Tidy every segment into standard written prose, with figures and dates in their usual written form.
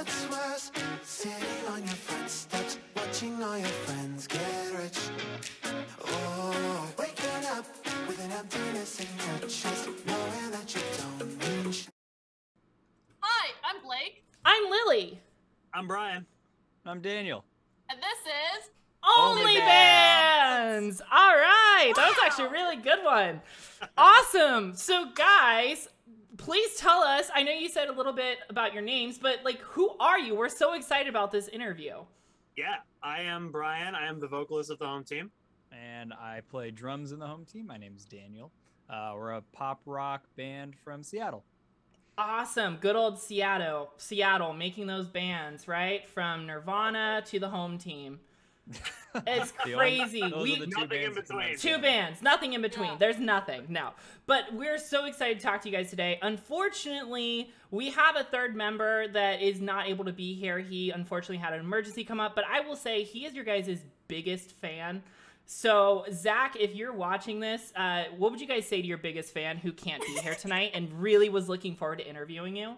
what's worse? Sitting on your front steps, watching all your friends get rich. Oh, waking up with an emptiness in your chest, knowing that you don't mean shit. Hi, I'm Blake. I'm Lily. I'm Brian. I'm Daniel. And this is OnlyBands. All right, that was actually a really good one. Awesome. So guys, please tell us, I know you said a little bit about your names, but like, who are you? We're so excited about this interview. Yeah, I am Brian. I am the vocalist of the home team. And I play drums in the home team. My name's Daniel. We're a pop rock band from Seattle. Awesome. Good old Seattle. Seattle, making those bands, right? From Nirvana to the home team. It's crazy. Nothing in between. Two bands, nothing in between. Yeah. There's nothing. No. But we're so excited to talk to you guys today. Unfortunately, we have a third member that is not able to be here. He unfortunately had an emergency come up, but I will say he is your guys' biggest fan. So, Zach, if you're watching this, what would you guys say to your biggest fan who can't be here tonight and really was looking forward to interviewing you?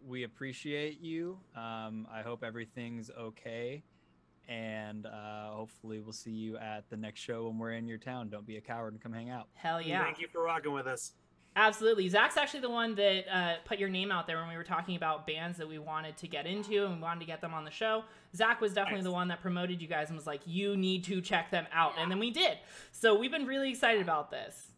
We appreciate you. I hope everything's okay. And hopefully we'll see you at the next show when we're in your town. Don't be a coward and come hang out. Hell yeah. Thank you for rocking with us. Absolutely. Zach's actually the one that put your name out there when we were talking about bands that we wanted to get into and we wanted to get them on the show. Zach was definitely the one that promoted you guys and was like, you need to check them out. Yeah. And then we did. So we've been really excited about this.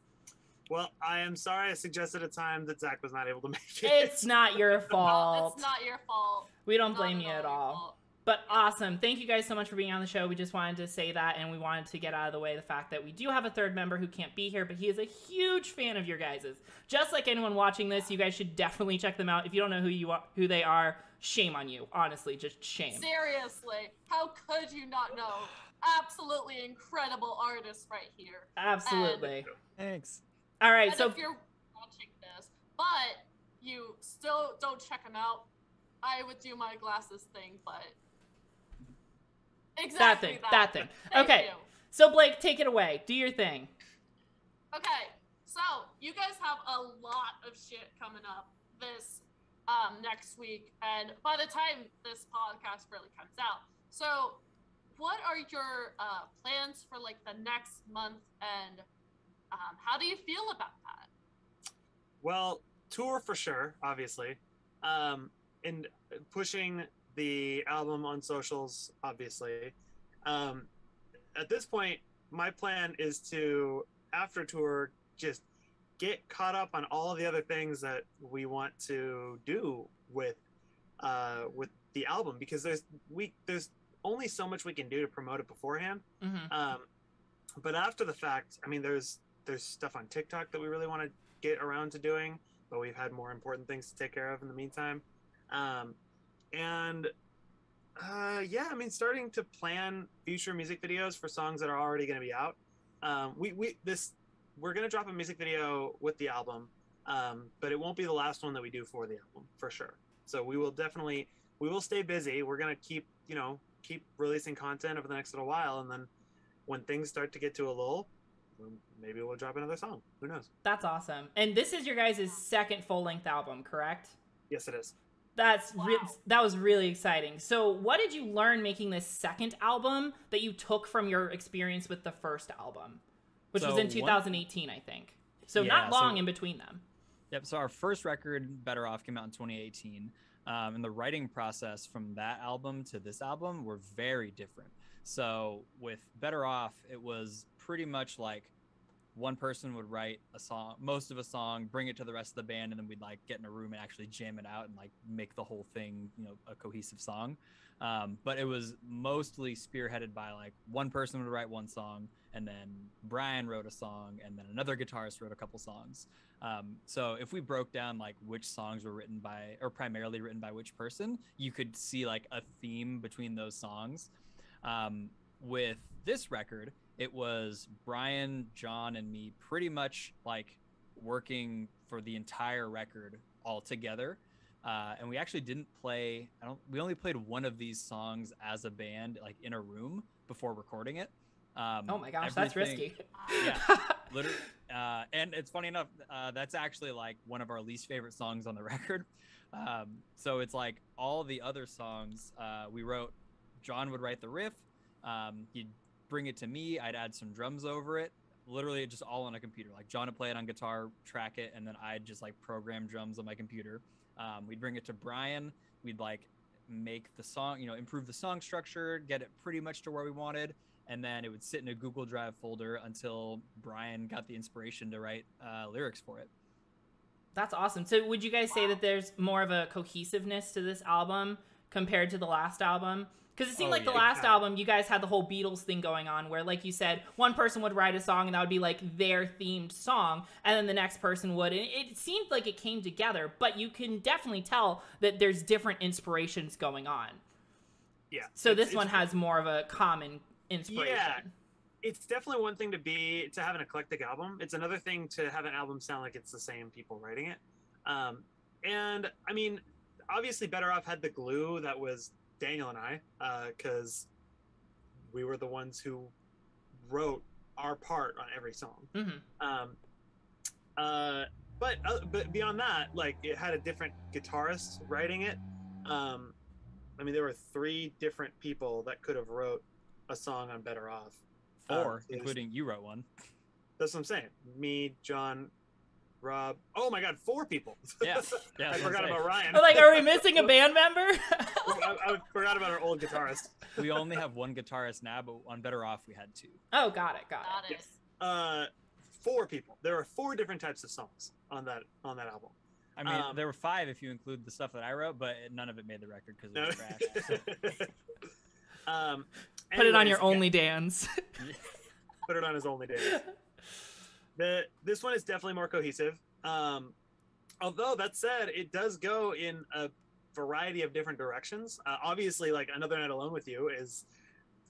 Well, I am sorry I suggested a time that Zach was not able to make it. It's not your fault. It's not your fault. We don't blame you at all. But awesome. Thank you guys so much for being on the show. We just wanted to say that, and we wanted to get out of the way the fact that we do have a third member who can't be here, but he is a huge fan of your guys's. Just like anyone watching this, you guys should definitely check them out. If you don't know who they are, shame on you. Honestly, just shame. Seriously. How could you not know? Absolutely incredible artists right here. Absolutely. And, thanks. All right, and so if you're watching this, but you still don't check them out, I would do my glasses thing, but exactly that thing. Thank okay, you. So Blake, take it away. Do your thing. Okay, so you guys have a lot of shit coming up this next week, and by the time this podcast really comes out, so what are your plans for like the next month, and how do you feel about that? Well, tour for sure, obviously, and pushing the album on socials, obviously. At this point, my plan is to, after tour, just get caught up on all of the other things that we want to do with the album, because there's only so much we can do to promote it beforehand. Mm-hmm. But after the fact, I mean, there's stuff on TikTok that we really want to get around to doing, but we've had more important things to take care of in the meantime. Yeah, I mean, starting to plan future music videos for songs that are already going to be out. We're going to drop a music video with the album, but it won't be the last one that we do for the album, for sure. So we will stay busy. We're going to keep releasing content over the next little while, and then when things start to get to a lull, maybe we'll drop another song. Who knows? That's awesome. And this is your guys' second full-length album, correct? Yes, it is. That was really exciting. So what did you learn making this second album that you took from your experience with the first album, which was in 2018, I think. So not long in between them. Yep. So our first record, Better Off, came out in 2018. And the writing process from that album to this album were very different. So with Better Off, it was pretty much like one person would write a song, most of a song, bring it to the rest of the band, and then we'd like get in a room and actually jam it out and like make the whole thing, a cohesive song. But it was mostly spearheaded by like one person would write one song, and then Brian wrote a song, and then another guitarist wrote a couple songs. So if we broke down like which songs were written by, or primarily written by which person, you could see like a theme between those songs. With this record, it was Brian, John, and me pretty much like working for the entire record all together. And we actually didn't play, we only played one of these songs as a band, like in a room before recording it. Oh my gosh, that's risky. Yeah, literally. And it's funny enough, that's actually like one of our least favorite songs on the record. So it's like all the other songs we wrote, John would write the riff, he'd bring it to me, I'd add some drums over it, literally just all on a computer. Like John would play it on guitar, track it, and then I'd just like program drums on my computer. We'd bring it to Brian, we'd like make the song, you know, improve the song structure, get it pretty much to where we wanted, and then it would sit in a Google Drive folder until Brian got the inspiration to write lyrics for it. That's awesome. So would you guys say that there's more of a cohesiveness to this album compared to the last album? Because it seemed like the last album, you guys had the whole Beatles thing going on where, like you said, one person would write a song and that would be like their themed song, and then the next person would. And it seemed like it came together, but you can definitely tell that there's different inspirations going on. Yeah. So this one has more of a common inspiration. Yeah. It's definitely one thing to have an eclectic album. It's another thing to have an album sound like it's the same people writing it. And I mean, obviously Better Off had the glue that was Daniel and I, because we were the ones who wrote our part on every song. Mm-hmm. But beyond that, like it had a different guitarist writing it. I mean, there were 3 different people that could have wrote a song on Better Off. 4, including you wrote one. That's what I'm saying. Me, John, Rob. Oh my God, 4 people. Yeah. I forgot about Ryan. Like, are we missing a band member? I forgot about our old guitarist. We only have 1 guitarist now, but on Better Off we had 2. Oh, got it. Yes. 4 people. There are 4 different types of songs on that album. I mean, there were 5 if you include the stuff that I wrote, but none of it made the record because it was trash. So. Put it on your OnlyBands. Put it on his OnlyBands. This one is definitely more cohesive. Although that said, it does go in a variety of different directions. Obviously, like Another Night Alone with You is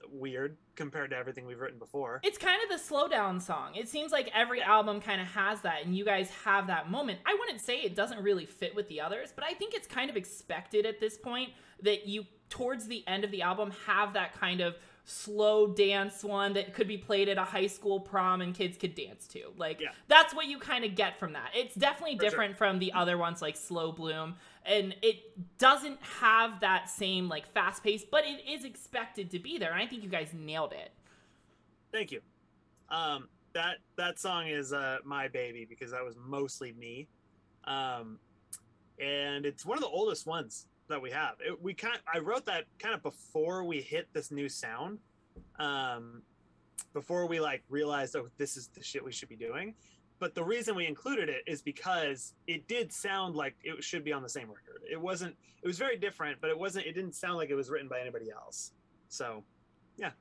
weird compared to everything we've written before. It's kind of the slow down song. It seems like every album kind of has that, and you guys have that moment. I wouldn't say it doesn't really fit with the others, but I think it's kind of expected at this point that you, towards the end of the album, have that kind of slow dance one that could be played at a high school prom and kids could dance to. Like, that's what you kind of get from that. It's definitely different from the other ones like Slow Bloom, and it doesn't have that same like fast pace, but it is expected to be there, and I think you guys nailed it. Thank you. That song is my baby because that was mostly me, and it's one of the oldest ones that we have. I wrote that kind of before we hit this new sound, before we like realized, oh, this is the shit we should be doing. But the reason we included it is because it did sound like it should be on the same record. It was very different, but it didn't sound like it was written by anybody else. So yeah,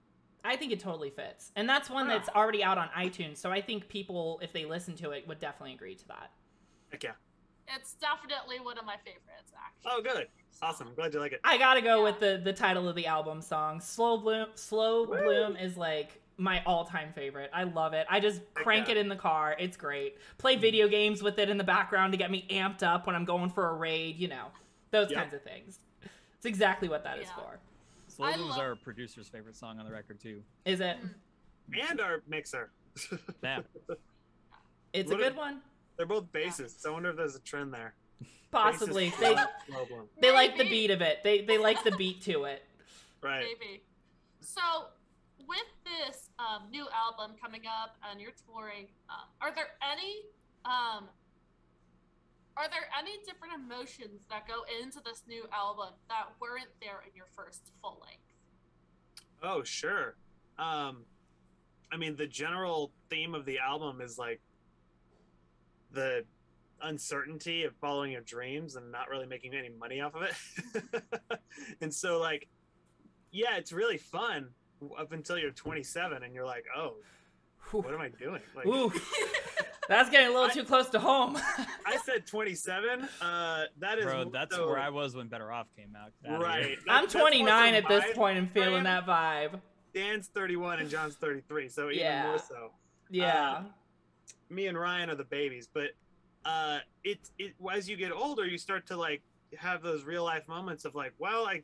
I think it totally fits, and that's one that's already out on iTunes, so I think people, if they listen to it, would definitely agree to that. Heck yeah. It's definitely one of my favorites, actually. Oh, good. Awesome. I'm glad you like it. I gotta go with the title of the album song. Slow Bloom is like my all-time favorite. I love it. I just crank it in the car. It's great. Play video games with it in the background to get me amped up when I'm going for a raid, you know. Those kinds of things. It's exactly what that is for. Slow Bloom is our producer's favorite song on the record, too. Is it? And our mixer. Yeah. It's a good one. They're both bassists. I wonder if there's a trend there. Possibly. Bassist, they like the beat of it. They like the beat to it. Right. Maybe. So, with this new album coming up and you're touring, are there any different emotions that go into this new album that weren't there in your first full length? Oh, sure. I mean, the general theme of the album is like the uncertainty of following your dreams and not really making any money off of it. And so like, yeah, it's really fun up until you're 27 and you're like, oh, what am I doing? Like, ooh, that's getting a little too close to home. I said 27. That is, bro, that's where I was when Better Off came out. Right. I'm 29 at this point and feeling that vibe. Dan's 31 and John's 33, so even more so. Yeah. Me and Ryan are the babies, but as you get older, you start to like have those real life moments of like, well, I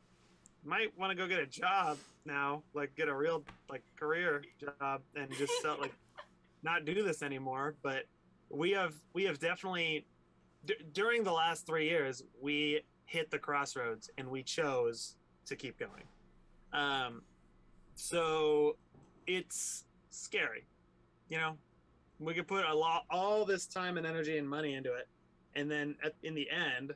might want to go get a job now, like get a real like career job and just like not do this anymore. But we have definitely during the last 3 years, we hit the crossroads, and we chose to keep going. So it's scary, you know. We could put all this time and energy and money into it, and then in the end,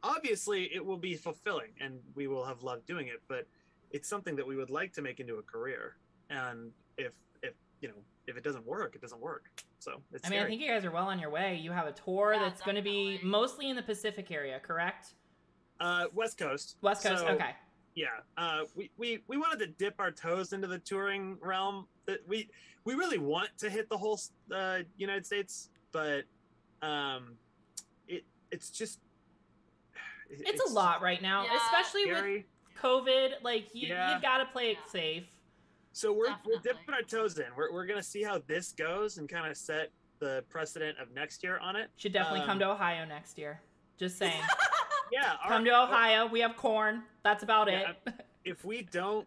obviously it will be fulfilling, and we will have loved doing it. But it's something that we would like to make into a career, and if it doesn't work, it doesn't work. So it's I mean, scary. I think you guys are well on your way. You have a tour Yeah, that's going to be definitely. mostly in the Pacific area, correct? West Coast. West Coast, So, okay. Yeah, we wanted to dip our toes into the touring realm. That we really want to hit the whole United States, but it's just It's a lot right now, Yeah. especially scary. with COVID. Like, you Yeah. got to play it Yeah. safe. So we're Definitely. dipping our toes in. We're gonna see how this goes and kind of set the precedent of next year on it. Should definitely come to Ohio next year. Just saying. Yeah, Come to Ohio. We have corn. That's about Yeah, it. if we don't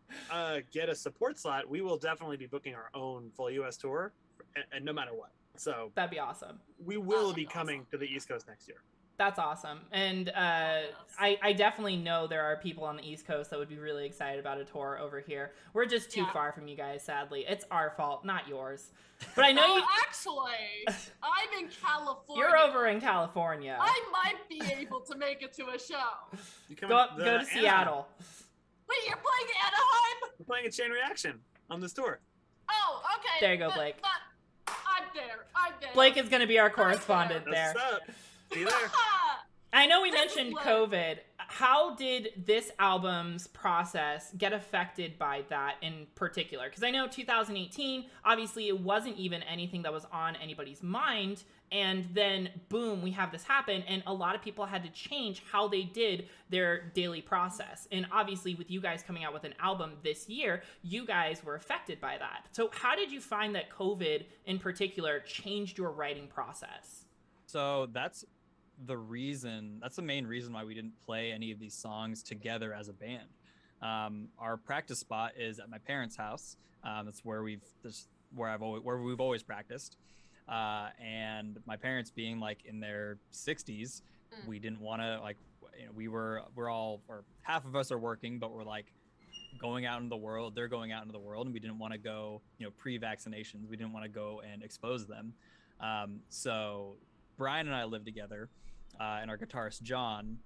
get a support slot, we will definitely be booking our own full U.S. tour, and no matter what. So That'd be awesome. we will That'd be be coming awesome. to the East Coast next year. That's awesome. And Yes. I definitely know there are people on the East Coast that would be really excited about a tour over here. We're just too Yeah. far from you guys, sadly. It's our fault, not yours. But I know Oh, you, actually, I'm in California. you're over in California. I might be able to make it to a show. You come Go the to Anaheim. Seattle. Wait, you're playing Anaheim? We're playing a chain reaction on this tour. Oh, okay. There you go, Blake. I'm there. I'm there. Blake is going to be our correspondent That's there. what's up. See you there. I know we This is mentioned lit. COVID. How did this album's process get affected by that in particular? Because I know 2018, obviously it wasn't even anything that was on anybody's mind. And then, boom, we have this happen. And a lot of people had to change how they did their daily process. And obviously, with you guys coming out with an album this year, you guys were affected by that. So how did you find that COVID in particular changed your writing process? So that's the main reason why we didn't play any of these songs together as a band. Our practice spot is at my parents' house. That's where we've always practiced. And my parents being like in their 60s, we didn't want to we're all, or half of us are working, but we're like going out in the world. They're going out into the world, and we didn't want to go, pre-vaccinations. We didn't want to go and expose them. So Brian and I live together, and our guitarist John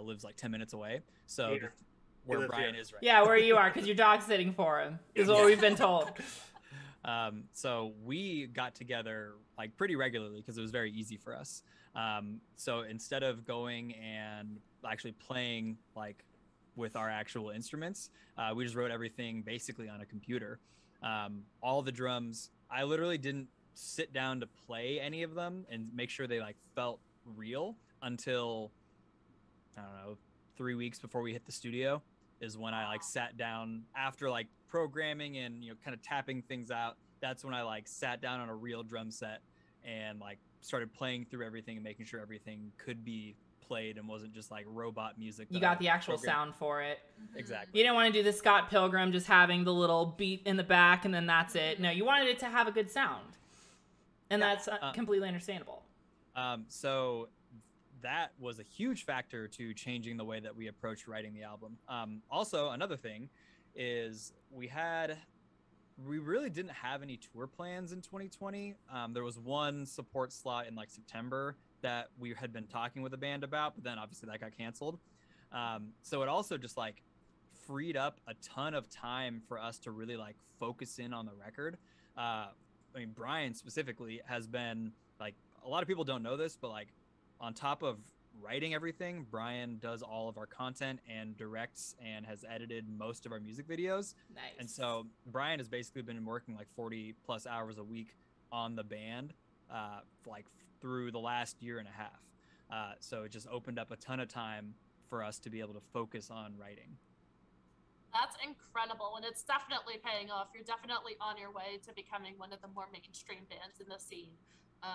lives like 10 minutes away. So Here. where live Brian here. is right Yeah, where you are, because your dog's sitting for him, is what we've been told. So we got together like pretty regularly because it was very easy for us. So instead of going and actually playing like with our actual instruments, we just wrote everything basically on a computer. All the drums, I literally didn't sit down to play any of them and make sure they like felt real until, I don't know, 3 weeks before we hit the studio is when I like sat down after like programming and kind of tapping things out. That's when I like sat down on a real drum set and like started playing through everything and making sure everything could be played and wasn't just like robot music. You that I got the actual programmed. sound for it. Exactly. You didn't want to do the Scott Pilgrim just having the little beat in the back and then that's it. No, you wanted it to have a good sound. And that's completely understandable. So that was a huge factor to changing the way that we approached writing the album. Also, another thing is we really didn't have any tour plans in 2020. There was one support slot in like September that we had been talking with the band about, but then obviously that got canceled. So it also just like freed up a ton of time for us to really like focus in on the record. I mean, Brian specifically has been like, a lot of people don't know this, but like on top of writing everything, Brian does all of our content and directs and has edited most of our music videos. Nice. And so Brian has basically been working like 40 plus hours a week on the band, like through the last year and a half. So it just opened up a ton of time for us to be able to focus on writing. That's incredible, and it's definitely paying off. You're definitely on your way to becoming one of the more mainstream bands in the scene.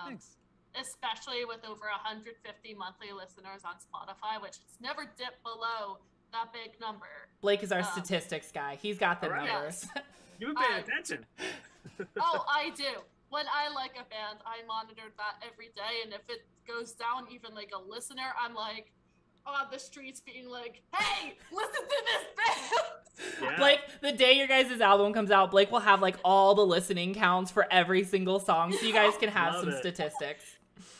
Thanks. Especially with over 150 monthly listeners on Spotify, which it's never dipped below that big number. Blake is our statistics guy. He's got the All right. numbers. You've been paying attention. Oh, I do. When I like a band, I monitor that every day, and if it goes down even like a listener, I'm like, on the streets being like, hey, listen to this band. Yeah. Blake, the day your guys' album comes out, Blake will have like all the listening counts for every single song, so you guys can have Love some it. statistics.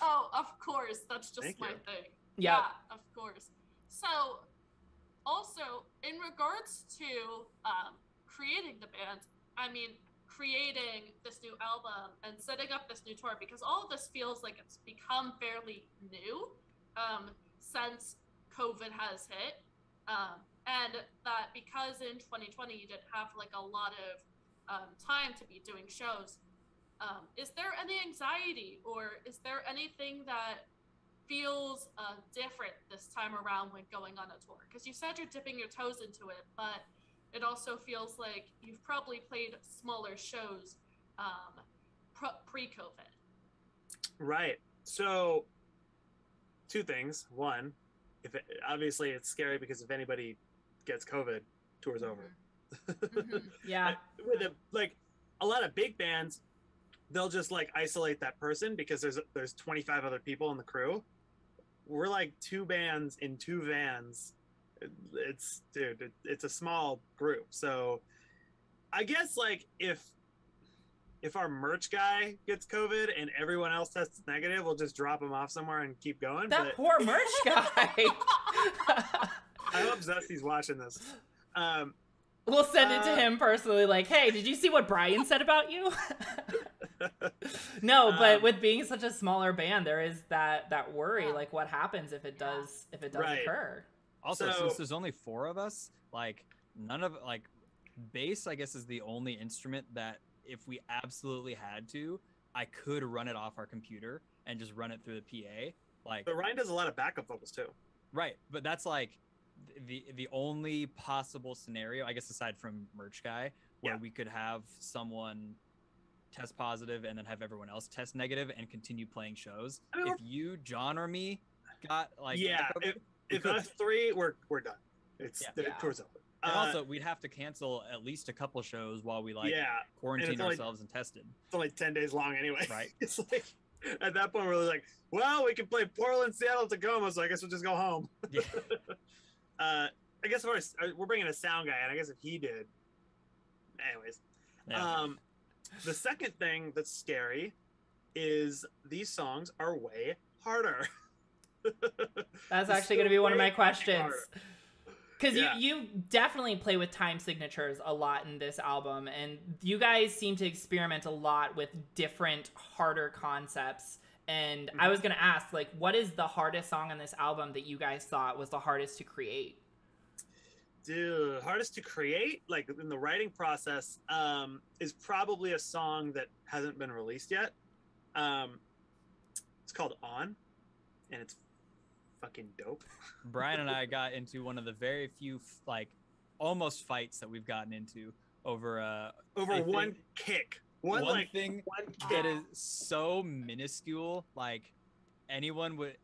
Oh, of course. That's just Thank my you. thing. Yep. Yeah, of course. So, also, in regards to creating the band, I mean, creating this new album and setting up this new tour, because all of this feels like it's become fairly new since COVID has hit. And that because in 2020 you didn't have like a lot of time to be doing shows, is there any anxiety or is there anything that feels different this time around when going on a tour? Because you said you're dipping your toes into it, but it also feels like you've probably played smaller shows pre-COVID. Right. So, two things. One, obviously it's scary because if anybody gets COVID, tour's over. Yeah. With a lot of big bands, they'll just like isolate that person because there's 25 other people in the crew. We're like two bands in two vans. It's a small group. So I guess like if our merch guy gets COVID and everyone else tests negative, we'll just drop him off somewhere and keep going. That poor merch guy. I hope Zusty's watching this. We'll send it to him personally, like, hey, did you see what Brian said about you? No, but with being such a smaller band, there is that worry, like what happens if it does Right. occur. Also, So- since there's only 4 of us, like none of like bass, I guess, is the only instrument that if we absolutely had to, I could run it off our computer and just run it through the PA. Like, But Ryan does a lot of backup vocals too. right, but that's like the only possible scenario, I guess, aside from merch guy, where Yeah. we could have someone test positive and then have everyone else test negative and continue playing shows. I mean, If you, John, or me got like Yeah, COVID, if could. us three, we're done. It's Yeah. the Yeah. tour's over. And also, we'd have to cancel at least a couple shows while we like yeah, quarantine only- ourselves and tested. it's only 10 days long anyway. Right. It's like at that point we're like, well, we can play Portland, Seattle, Tacoma, so I guess we'll just go home. Yeah. I guess we're bringing a sound guy, and I guess if he did, anyways. Yeah. The second thing that's scary is these songs are way harder. That's It's actually going to still be one of my way questions. harder. Because Yeah. you definitely play with time signatures a lot in this album, and you guys seem to experiment a lot with different, harder concepts. And I was going to ask, like, what is the hardest song on this album that you guys thought was the hardest to create? Dude, hardest to create, like in the writing process, is probably a song that hasn't been released yet. It's called On, and it's fucking dope. Brian and I got into one of the very few like almost fights that we've gotten into over Over I one think kick. one One thing kick. that is so minuscule. Like anyone would,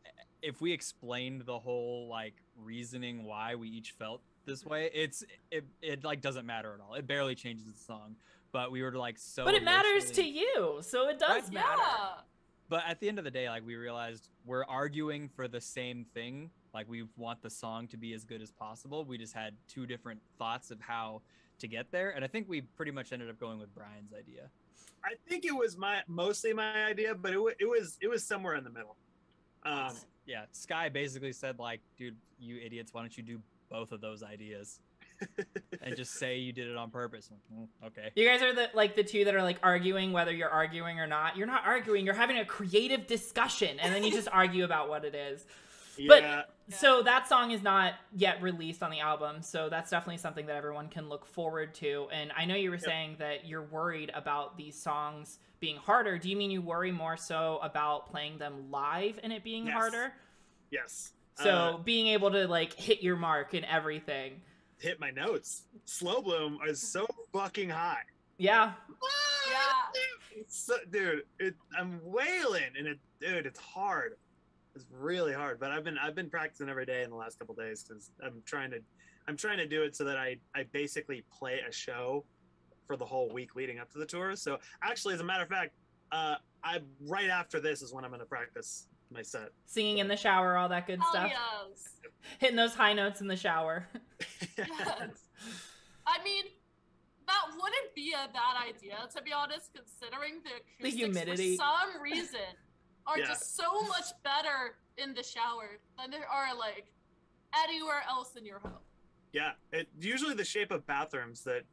if we explained the whole like reasoning why we each felt this way, it like doesn't matter at all. It barely changes the song, but we were like so. But it matters to emotionally- you, so it does Right? matter. Yeah. But at the end of the day, like we realized we're arguing for the same thing. Like we want the song to be as good as possible. We just had two different thoughts of how to get there, and I think we pretty much ended up going with Brian's idea. I think it was mostly my idea, but it was somewhere in the middle. Yeah, Sky basically said like, dude, you idiots, why don't you do both of those ideas and just say you did it on purpose? Okay. You guys are the two that are like arguing whether you're arguing or not. You're not arguing. You're having a creative discussion, and then you just argue about what it is. Yeah, So that song is not yet released on the album, so that's definitely something that everyone can look forward to. And I know you were saying that you're worried about these songs being harder. Do you mean you worry more so about playing them live and it being Yes. harder? yes. So being able to like hit your mark and everything. Hit my notes. Slow Bloom is so fucking high. Yeah. Yeah. Dude, I'm wailing, and it's hard. It's really hard, but I've been practicing every day in the last couple days because I'm trying to do it so that I basically play a show for the whole week leading up to the tour. So actually, as a matter of fact, right after this is when I'm going to practice my set. Singing in the shower, all that good Oh stuff. yes. Hitting those high notes in the shower. Yes. I mean, that wouldn't be a bad idea, to be honest, considering the acoustics humidity. for some reason are Yeah. just so much better in the shower than there are like anywhere else in your home. Yeah, it usually the shape of bathrooms that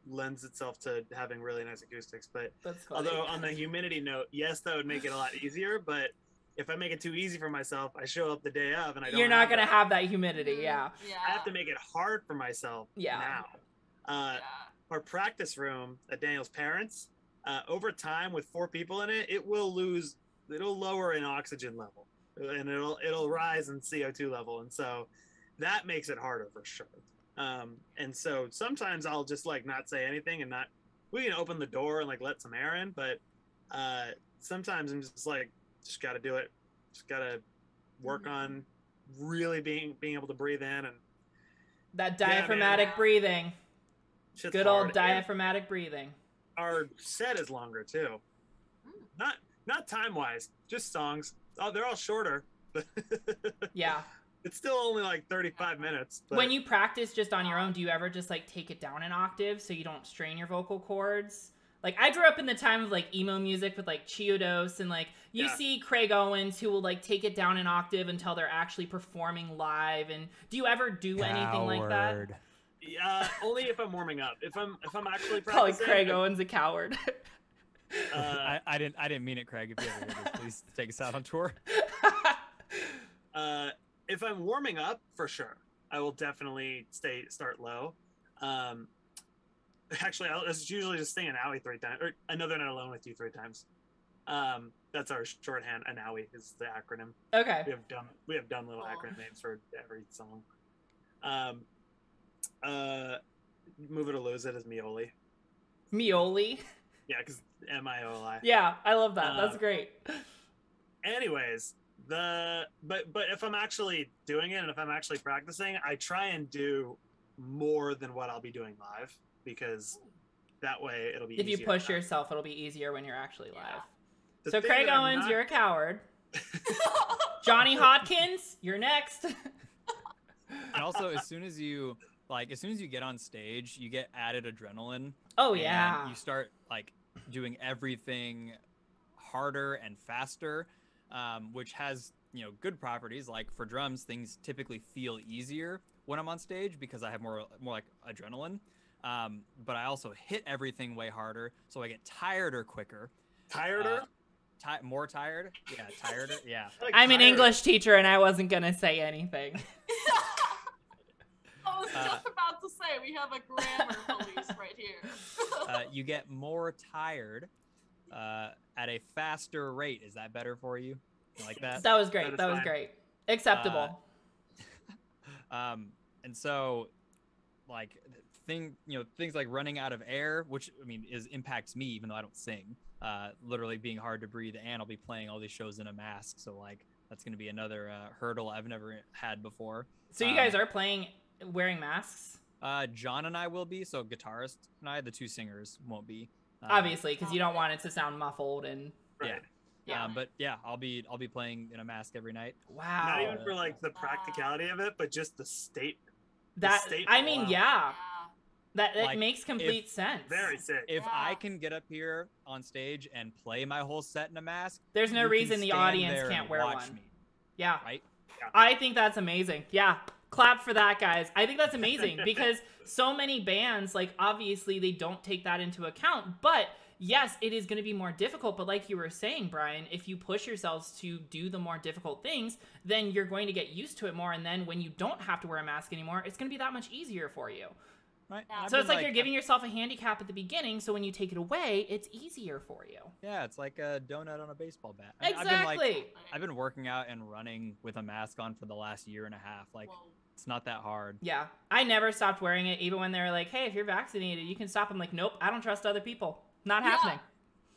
lends itself to having really nice acoustics. But That's funny. although on the humidity note, yes, that would make it a lot easier. But if I make it too easy for myself, I show up the day of and I don't. You're not gonna that. have that humidity, yeah. Yeah. I have to make it hard for myself. Yeah. Now, Yeah. our practice room at Daniel's parents, over time with 4 people in it, it'll lower in oxygen level, and it'll rise in CO2 level, and so that makes it harder for sure. And so sometimes I'll just like not say anything and we can open the door and like let some air in, but sometimes I'm just like, just got to do it. Just got to work on really being able to breathe in and That Yeah, man. diaphragmatic breathing. shit's Good old hard. diaphragmatic breathing. Our set is longer too. Not time wise, just songs. Oh, they're all shorter. Yeah. It's still only like 35 minutes. But When you practice just on your own, do you ever just like take it down an octave so you don't strain your vocal cords? Like I grew up in the time of like emo music with like Chiodos, and like you Yeah. see Craig Owens who will like take it down an octave until they're actually performing live. And do you ever do anything like that? Coward. only if I'm warming up. If I'm actually Calling practicing, Craig Owens a coward. I didn't mean it, Craig. If you ever hear this, please take us out on tour. if I'm warming up, for sure, I will definitely start low. Actually, I'll usually just sing an owie 3 times, or Another Night Alone with You 3 times. That's our shorthand. An owie is the acronym. Okay. We have dumb little acronym names for every song. Move It or Lose It is Mioli. Mioli. Yeah, because Mioli. Yeah, I love that. That's great. Anyways, but if I'm actually doing it and if I'm actually practicing, I try and do more than what I'll be doing live, because that way it'll be If you easier. push yourself, it'll be easier when you're actually live. Yeah. The So thing Craig that I'm Owens, not- you're a coward. Johnny Hodkins, you're next. And also, as soon as you get on stage, you get added adrenaline. Oh and yeah. you start like doing everything harder and faster, which has good properties. Like for drums, things typically feel easier when I'm on stage because I have more like adrenaline. But I also hit everything way harder, so I get tireder quicker. Tireder? More tired? Yeah, tireder. Yeah. Like I'm an tired. English teacher and I wasn't gonna say anything. I was just about to say we have a grammar police right here. You get more tired at a faster rate. Is that better for you? You like that? That was great. That is That was fine. great. Acceptable. And so like things like running out of air, which I mean impacts me even though I don't sing, literally being hard to breathe, and I'll be playing all these shows in a mask, so like that's going to be another hurdle I've never had before. So you guys are playing wearing masks? John and I will be, so guitarist and I, the 2 singers won't be. Obviously, because you don't want it to sound muffled and Right. yeah. But yeah, I'll be playing in a mask every night. Wow. Not even for like the practicality of it, but just the state. that statement I mean, alone. yeah. That Like, makes complete sense. Very sick. If Yeah. I can get up here on stage and play my whole set in a mask, There's no you can reason the stand audience there can't and wear watch one. me, Yeah. right? I think that's amazing. Yeah. Clap for that, guys. I think that's amazing because so many bands, like, obviously they don't take that into account. But yes, it is going to be more difficult. But like you were saying, Brian, if you push yourselves to do the more difficult things, then you're going to get used to it more. And then when you don't have to wear a mask anymore, it's going to be that much easier for you. Right. Yeah. I've So it's been, like you're giving yourself a handicap at the beginning. So when you take it away, it's easier for you. Yeah, it's like a donut on a baseball bat. Exactly. I've been working out and running with a mask on for the last year and a half. Like, Whoa. it's not that hard. Yeah. I never stopped wearing it, even when they were like, hey, if you're vaccinated, you can stop. I'm like, nope, I don't trust other people. Not Yeah. happening.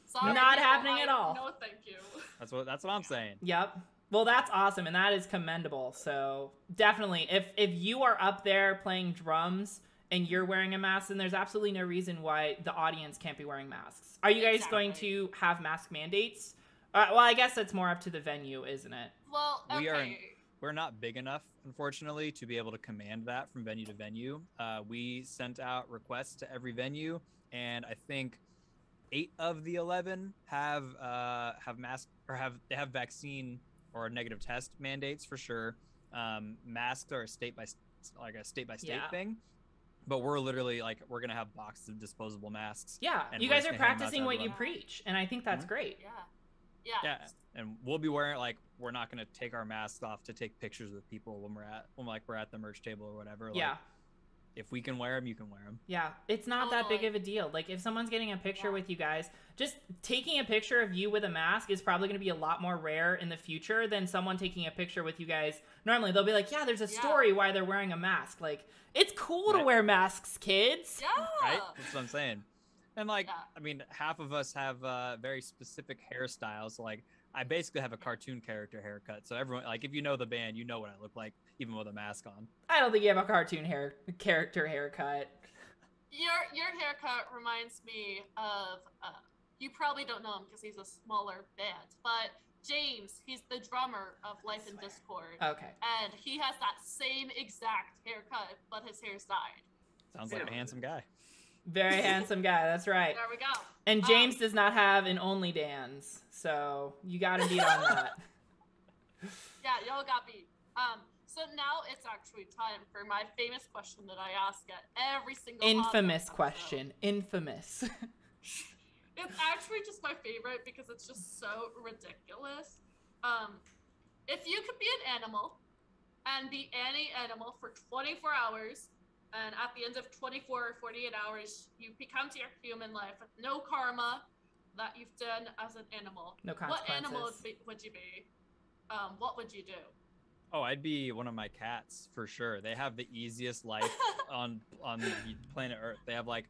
Sorry, Not people, happening at all. No, thank you. That's what I'm saying. Yep. Well, that's awesome, and that is commendable. So definitely, if you are up there playing drums and you're wearing a mask, then there's absolutely no reason why the audience can't be wearing masks. Are you guys going Exactly. to have mask mandates Well, I guess it's more up to the venue, isn't it? Well, okay. We're not big enough, unfortunately, to be able to command that from venue to venue. We sent out requests to every venue, and I think 8 of the 11 have mask or have vaccine or negative test mandates for sure. Masks are a state by state thing. But we're literally like, we're going to have boxes of disposable masks. Yeah, you guys are practicing what you preach, and I think that's great. Yeah. And we'll be wearing, like, we're not going to take our masks off to take pictures with people when we're at the merch table or whatever. Yeah. Like, if we can wear them, you can wear them. Yeah, it's not that big of a deal. Like, if someone's getting a picture with you guys, just taking a picture of you with a mask is probably going to be a lot more rare in the future than someone taking a picture with you guys. Normally, they'll be like, yeah, there's a story why they're wearing a mask. Like, it's cool to wear masks, kids. Yeah. Right? That's what I'm saying. And, like, I mean, half of us have very specific hairstyles. Like, I basically have a cartoon character haircut. So everyone, like, if you know the band, you know what I look like, even with a mask on. I don't think you have a cartoon character haircut. Your haircut reminds me of, you probably don't know him because he's a smaller band, but James, he's the drummer of Life in Discord. Okay. And he has that same exact haircut, but his hair's dyed. Sounds like a handsome guy. Very handsome guy, that's right. There we go. And James does not have an OnlyBands, so you gotta beat on that. Yeah, y'all got beat. So now it's actually time for my famous question that I ask at every single infamous question. Infamous. It's actually just my favorite because it's just so ridiculous. If you could be an animal and be any animal for 24 hours, and at the end of 24 or 48 hours, you become to your human life with no karma that you've done as an animal. No consequences. What animal would you be? What would you do? Oh, I'd be one of my cats for sure. They have the easiest life on planet Earth. They have like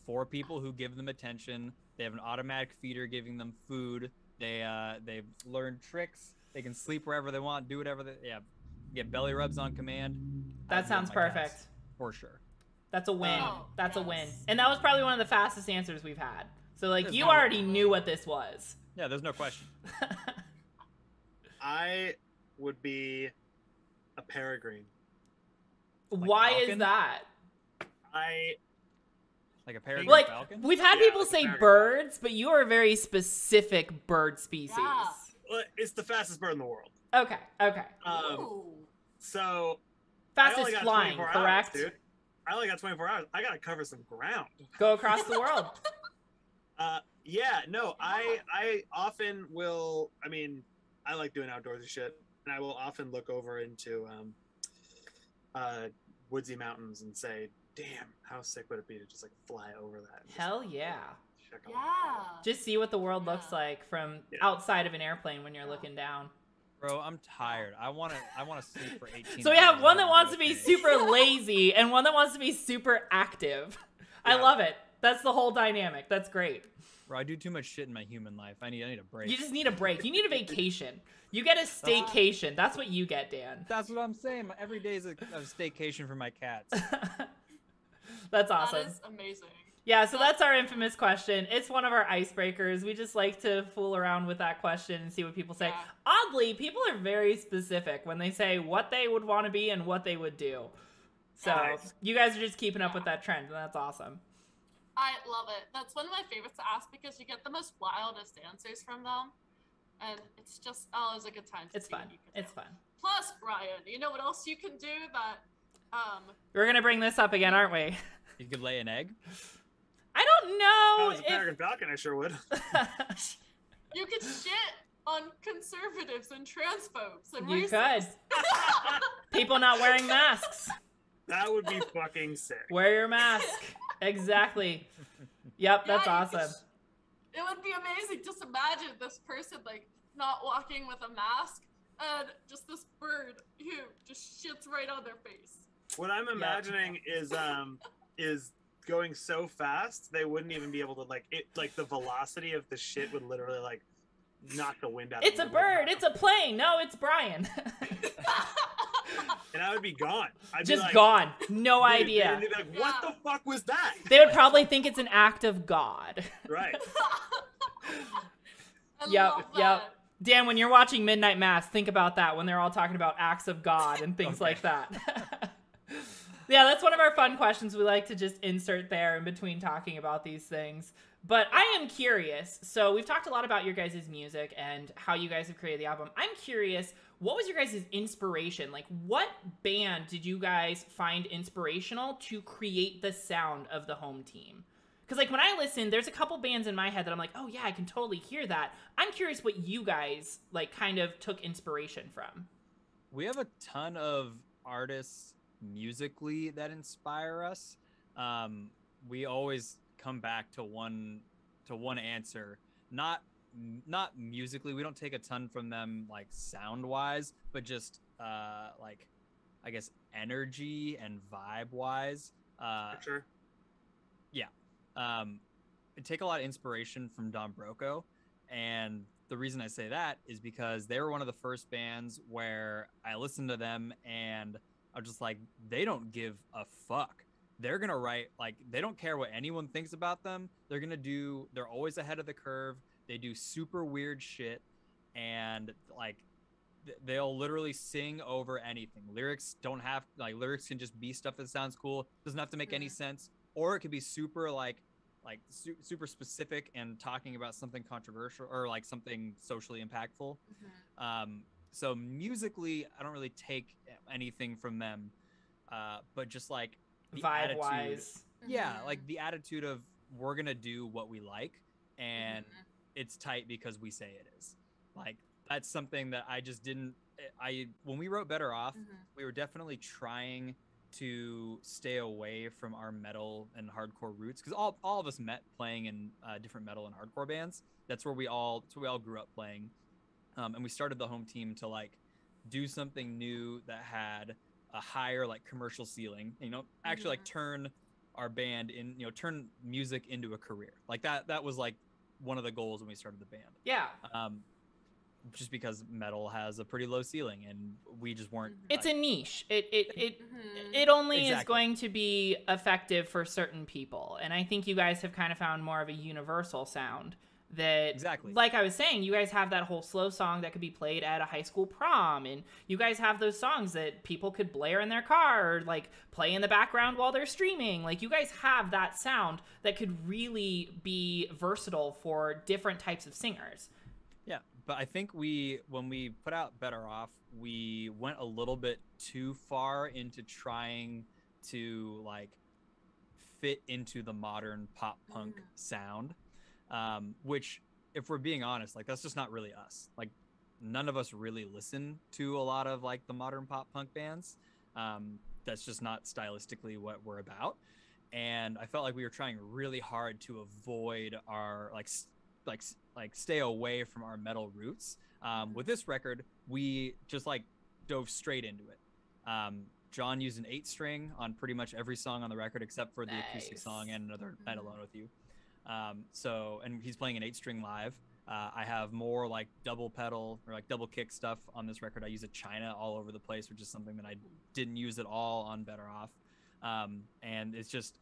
4 people who give them attention. They have an automatic feeder giving them food. They've learned tricks. They can sleep wherever they want, do whatever they get belly rubs on command. That sounds perfect. Cats, for sure. That's a win. That's a win. And that was probably one of the fastest answers we've had. So like There's you no already knew what this was. Yeah, there's no question. I would be a peregrine. Why falcon? is that? Like a peregrine Like falcon? we've had Yeah, people like a say peregrine birds, but you are a very specific bird species. Yeah. Well, it's the fastest bird in the world. Okay. Okay. Ooh. So Fastest I only got flying, 24 correct? hours, dude. I only got 24 hours. I gotta cover some ground. Go across the world. Yeah, no, I often will. I mean, I like doing outdoorsy shit, and I will often look over into woodsy mountains and say, "Damn, how sick would it be to just like fly over that?" And Hell yeah. check out Yeah. Just see what the world looks like from outside of an airplane when you're looking down. Bro, I'm tired. I want to sleep for 18 So we have hours one and that then wants be to be okay. super lazy and one that wants to be super active. I Yeah. love it. That's the whole dynamic. That's great. Bro, I do too much shit in my human life. I need a break. You just need a break. You need a vacation. You get a staycation. That's what you get, Dan. That's what I'm saying. Every day is a staycation for my cats. That's awesome. That is amazing. Yeah, so that's our infamous question. It's one of our icebreakers. We just like to fool around with that question and see what people say. Yeah. Oddly, people are very specific when they say what they would want to be and what they would do. So Nice. you guys are just keeping up with that trend, and that's awesome. I love it. That's one of my favorites to ask because you get the most wildest answers from them. And it's just, it's a good time to It's see fun. what you can It's do. fun. Plus, Ryan, you know what else you can do that, We're going to bring this up again, aren't we? You could lay an egg. I don't know If I was a peregrine falcon, I sure would. you could shit on conservatives and transphobes and You racists. could. People not wearing masks. That would be fucking sick. Wear your mask. Exactly. Yep, that's Yeah, you could awesome. It would be amazing. Just imagine this person like not walking with a mask and just this bird who just shits right on their face. What I'm imagining is going so fast they wouldn't even be able to like the velocity of the shit would literally like knock the wind out. It's a of bird. It's a plane. No, it's Brian. And I would be gone. I'd Just be like, gone. No dude, idea. they'd be like, what the fuck was that? They would probably think it's an act of God. Right. I Yep, love yep. that. Dan, when you're watching Midnight Mass, think about that when they're all talking about acts of God and things Okay. like that. Yeah, that's one of our fun questions we like to just insert there in between talking about these things. But I am curious. So we've talked a lot about your guys' music and how you guys have created the album. I'm curious, what was your guys' inspiration? Like, what band did you guys find inspirational to create the sound of the home team? Because, like, when I listen, there's a couple bands in my head that I'm like, oh, yeah, I can totally hear that. I'm curious what you guys, like, kind of took inspiration from. We have a ton of artists musically that inspire us. We always come back to one answer. Not musically. We don't take a ton from them, like, sound wise, but just like, I guess, energy and vibe wise. For sure. Yeah. I take a lot of inspiration from Don Broco, and the reason I say that is because they were one of the first bands where I listened to them and I'm just like, they don't give a fuck. They're gonna write, like, they don't care what anyone thinks about them. They're always ahead of the curve. They do super weird shit, and like they'll literally sing over anything. Lyrics can just be stuff that sounds cool. Doesn't have to make any sense, or it could be super super specific and talking about something controversial or like something socially impactful. So musically, I don't really take anything from them, but just like the Vibe wise. Yeah, like the attitude of we're gonna do what we like, and it's tight because we say it is. Like, that's something that I just didn't. When we wrote Better Off, we were definitely trying to stay away from our metal and hardcore roots, because all of us met playing in different metal and hardcore bands. That's where we all grew up playing, and we started the home team to like do something new that had a higher like commercial ceiling, actually like turn our band in, turn music into a career. Like that was like one of the goals when we started the band. Yeah. Just because metal has a pretty low ceiling and we just weren't. It's a niche. It only is going to be effective for certain people. And I think you guys have kind of found more of a universal sound that, like I was saying, you guys have that whole slow song that could be played at a high school prom, and you guys have those songs that people could blare in their car or like play in the background while they're streaming. Like, you guys have that sound that could really be versatile for different types of singers. Yeah, but I think when we put out Better Off, we went a little bit too far into trying to like fit into the modern pop punk sound. Which, if we're being honest, like, that's just not really us. Like, none of us really listen to a lot of like the modern pop punk bands. That's just not stylistically what we're about. And I felt like we were trying really hard to avoid our like stay away from our metal roots. With this record, we just like dove straight into it. John used an 8-string on pretty much every song on the record except for the acoustic song and Another Night Alone with You. And he's playing an 8-string live. I have more like double pedal or like double kick stuff on this record. I use a China all over the place, which is something that I didn't use at all on Better Off. And it's just,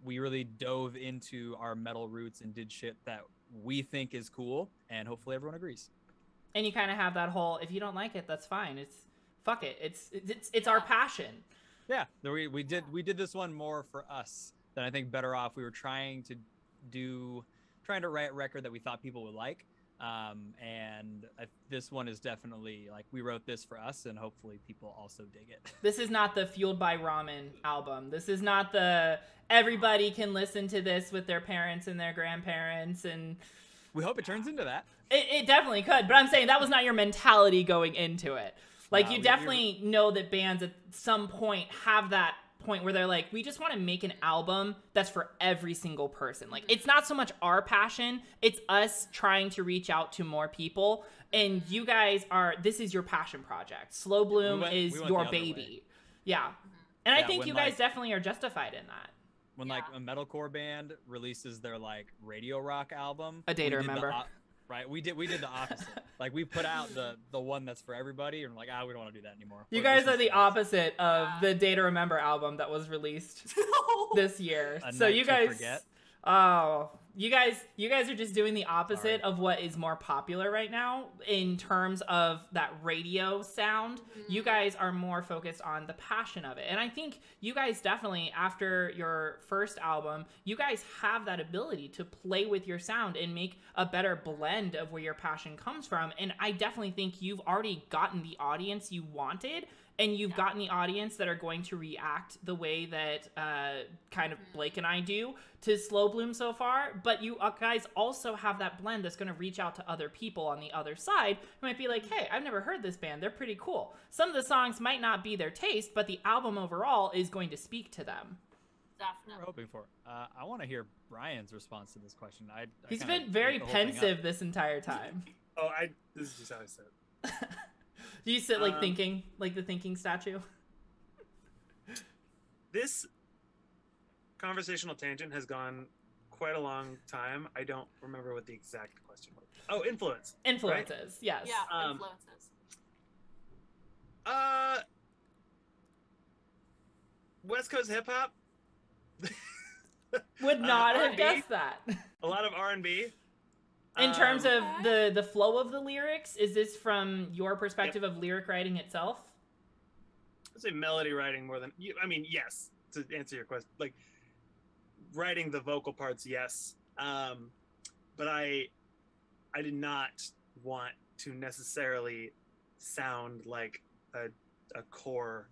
we really dove into our metal roots and did shit that we think is cool, and hopefully everyone agrees. And you kind of have that whole, if you don't like it, that's fine. Fuck it. It's our passion. Yeah, we did this one more for us than I think Better Off. We were trying to write a record that we thought people would like, and this one is definitely like, we wrote this for us, and hopefully people also dig it. This is not the Fueled by Ramen album. This is not the everybody can listen to this with their parents and their grandparents, and we hope it turns into that. It definitely could, but I'm saying that was not your mentality going into it. Like, you definitely know that bands at some point have that point where they're like, we just want to make an album that's for every single person. Like, it's not so much our passion, it's us trying to reach out to more people, and you guys this is your passion project. Slow Bloom is your baby. Yeah. And I think you guys definitely are justified in that. When like a metalcore band releases their like radio rock album, A Day to Remember. Right, we did the opposite. Like, we put out the one that's for everybody, and we're like, we don't want to do that anymore. You guys are the opposite of the Day to Remember album that was released this year. So you guys, You guys are just doing the opposite Sorry. of what is more popular right now in terms of that radio sound. You guys are more focused on the passion of it. And I think you guys definitely, after your first album, you guys have that ability to play with your sound and make a better blend of where your passion comes from. And I definitely think you've already gotten the audience you wanted. And you've gotten the audience that are going to react the way that kind of Blake and I do to Slow Bloom so far. But you guys also have that blend that's going to reach out to other people on the other side who might be like, hey, I've never heard this band. They're pretty cool. Some of the songs might not be their taste, but the album overall is going to speak to them. Definitely. We're hoping for. I want to hear Brian's response to this question. He's kinda been very made the whole thing up. pensive this entire time. Oh, this is just how I said. Do you sit like thinking, like the thinking statue? This conversational tangent has gone quite a long time. I don't remember what the exact question was. Oh, influence. Influences, right? yes. Yeah, influences. West Coast hip hop. Would not have R&B. guessed that. A lot of R&B. In terms of Okay. the flow of the lyrics, is this from your perspective of lyric writing itself? I'd say melody writing more than you. I mean, yes. To answer your question, like writing the vocal parts, yes. But I did not want to necessarily sound like a core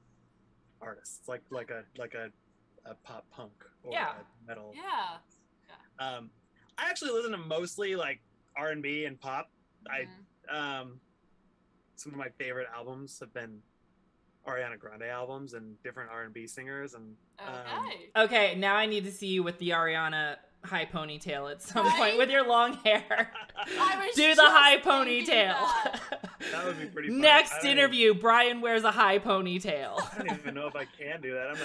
artist, like a pop punk or Yeah. a metal. Yeah. I actually listen to mostly like R&B and pop. Some of my favorite albums have been Ariana Grande albums and different R&B singers. And Okay. Okay, now I need to see you with the Ariana high ponytail at some Right? point with your long hair. I was Do the just high thinking ponytail. that. that would be pretty fun. Next interview, Brian wears a high ponytail. I don't even know if I can do that.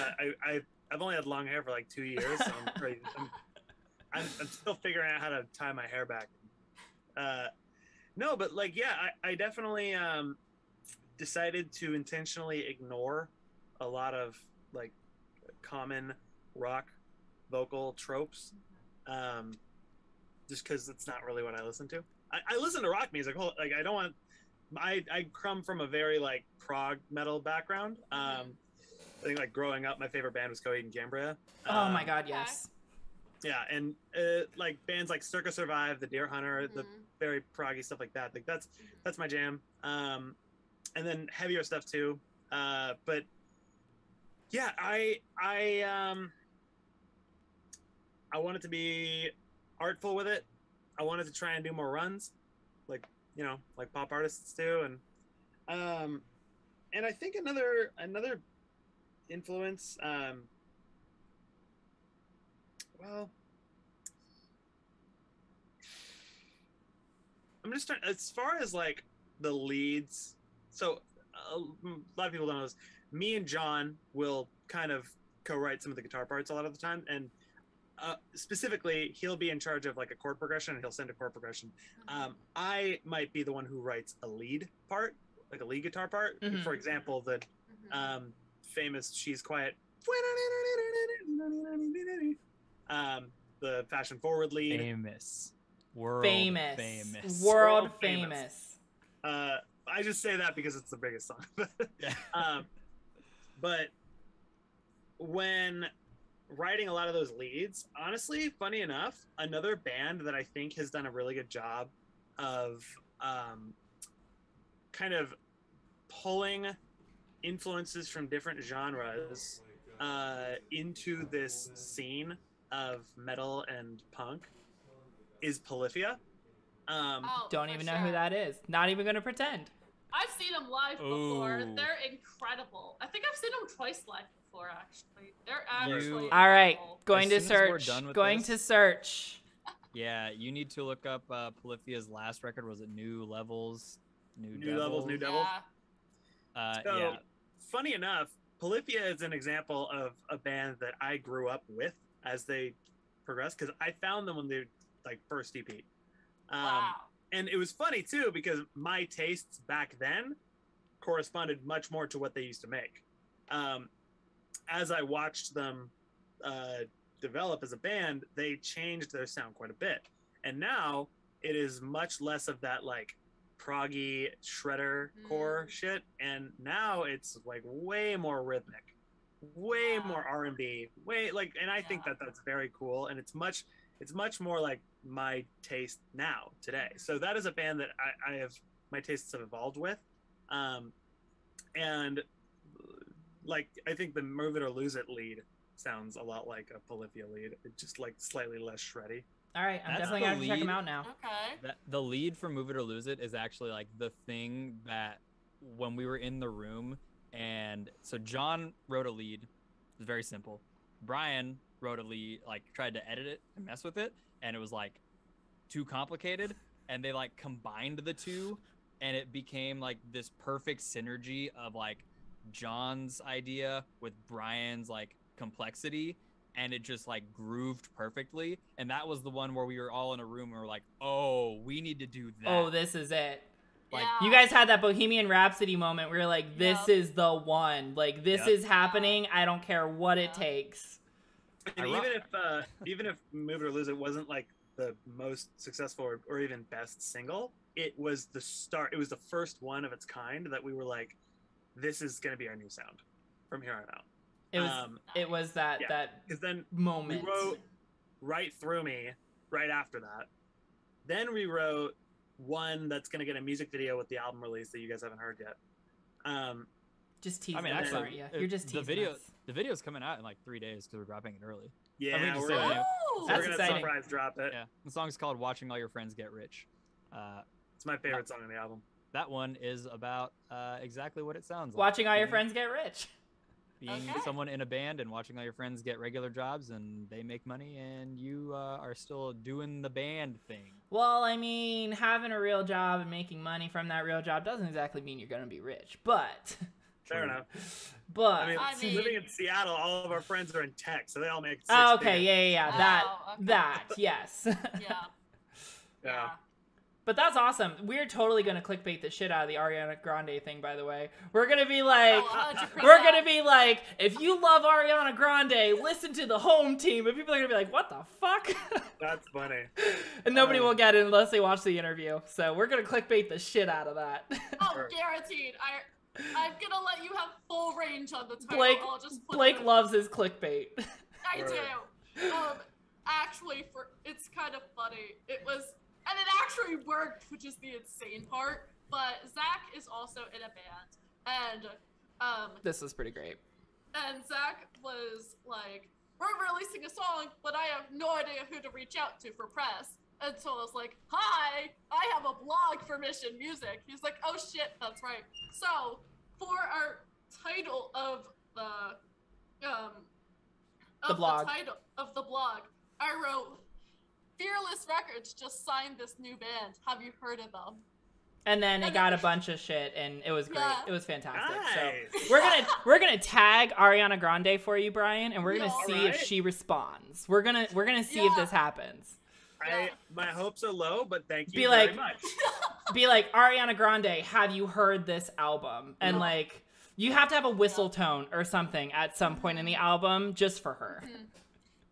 I've only had long hair for like 2 years, so I'm still figuring out how to tie my hair back. No, but like, yeah, I definitely decided to intentionally ignore a lot of like common rock vocal tropes, just because it's not really what I listen to. I listen to rock music. Like I don't want. I come from a very like prog metal background. I think like growing up, my favorite band was Coheed and Cambria. Oh my god, yes. Yeah, and like bands like Circa Survive, The Deer Hunter, the very proggy stuff like that. Like that's my jam. And then heavier stuff too. But yeah, I wanted to be artful with it. I wanted to try and do more runs, like like pop artists do, and I think another influence. Well, I'm just trying, as far as like the leads. So a lot of people don't know this. Me and John will kind of co-write some of the guitar parts a lot of the time, and specifically, he'll be in charge of like a chord progression, and he'll send a chord progression. I might be the one who writes a lead part, like a lead guitar part. For example, the famous "She's Quiet," the Fashion Forward lead. World famous. I just say that because it's the biggest song. But when writing a lot of those leads, honestly, funny enough, another band that I think has done a really good job of kind of pulling influences from different genres into this scene of metal and punk is Polyphia. Don't even know who that is. Not even gonna pretend. I've seen them live before. Ooh. They're incredible. I think I've seen them twice live before, actually. They're actually All right, incredible. going to As soon as we're search. done with Going this- to search. Yeah, you need to look up Polyphia's last record. Was it New Levels? New Devils. Yeah. So, yeah. funny enough, Polyphia is an example of a band that I grew up with as they progressed, because I found them when they like first EP. Wow. And it was funny too, because my tastes back then corresponded much more to what they used to make. As I watched them develop as a band, they changed their sound quite a bit, and now it is much less of that like proggy shredder core shit, and now it's like way more rhythmic, way more R&B, way like, and I think that that's very cool, and it's much more like my taste now today. So that is a band that I have, my tastes have evolved with, and like I think the Move It or Lose It lead sounds a lot like a Polyphia lead. It's just like slightly less shreddy. All right, I'm definitely gonna have to check them out now. Okay. The lead for Move It or Lose It is actually like the thing that when we were in the room, and so John wrote a lead. It was very simple. Brian wrote a lead, like tried to edit it and mess with it, and it was like too complicated, and they like combined the two, and it became like this perfect synergy of like John's idea with Brian's like complexity, and it just like grooved perfectly. And that was the one where we were all in a room and we were like, oh, we need to do that. Oh, this is it. Like, you guys had that Bohemian Rhapsody moment where you're like, this is the one. Like, this is happening. I don't care what it takes. And even if Move It or Lose It wasn't like the most successful or even best single, it was the start. It was the first one of its kind that we were like, this is going to be our new sound from here on out. It was that because then moment. We wrote Right Through Me right after that. Then we wrote one that's going to get a music video with the album release that you guys haven't heard yet. Just teasing. I mean, actually, you're just teasing. The video's coming out in like 3 days because we're dropping it early. Yeah, we're That's gonna exciting. surprise drop it. Yeah, the song's called "Watching All Your Friends Get Rich." It's my favorite song on the album. That one is about exactly what it sounds like. Watching all your friends get rich. Being someone in a band and watching all your friends get regular jobs and they make money and you are still doing the band thing. Well, I mean, having a real job and making money from that real job doesn't exactly mean you're going to be rich, but... Fair enough. But... I mean, living in Seattle, all of our friends are in tech, so they all make six Oh, okay, figures. yeah. That, yes. Yeah. But that's awesome. We're totally gonna clickbait the shit out of the Ariana Grande thing, by the way. We're gonna be like, if you love Ariana Grande, listen to the home team. And people are gonna be like, what the fuck? That's funny. And nobody will get it unless they watch the interview. So we're gonna clickbait the shit out of that. Oh, guaranteed. I'm gonna let you have full range on the title. Blake loves his clickbait. I do. Actually, it's kind of funny. And it actually worked, which is the insane part. But Zach is also in a band, and this is pretty great. And Zach was like, "We're releasing a song, but I have no idea who to reach out to for press." And so I was like, "Hi, I have a blog for Mission Music." He's like, "Oh shit, that's right." So for our title of the blog. The title of the blog, I wrote, "Fearless Records just signed this new band. Have you heard of them?" And then it got a bunch of shit, and it was great. Yeah. It was fantastic. Nice. So we're gonna tag Ariana Grande for you, Brian, and we're gonna Yeah. see if she responds. We're gonna see if this happens. My hopes are low, but thank you Be very like- much. Be like, Ariana Grande, have you heard this album? And like, you have to have a whistle tone or something at some point in the album just for her,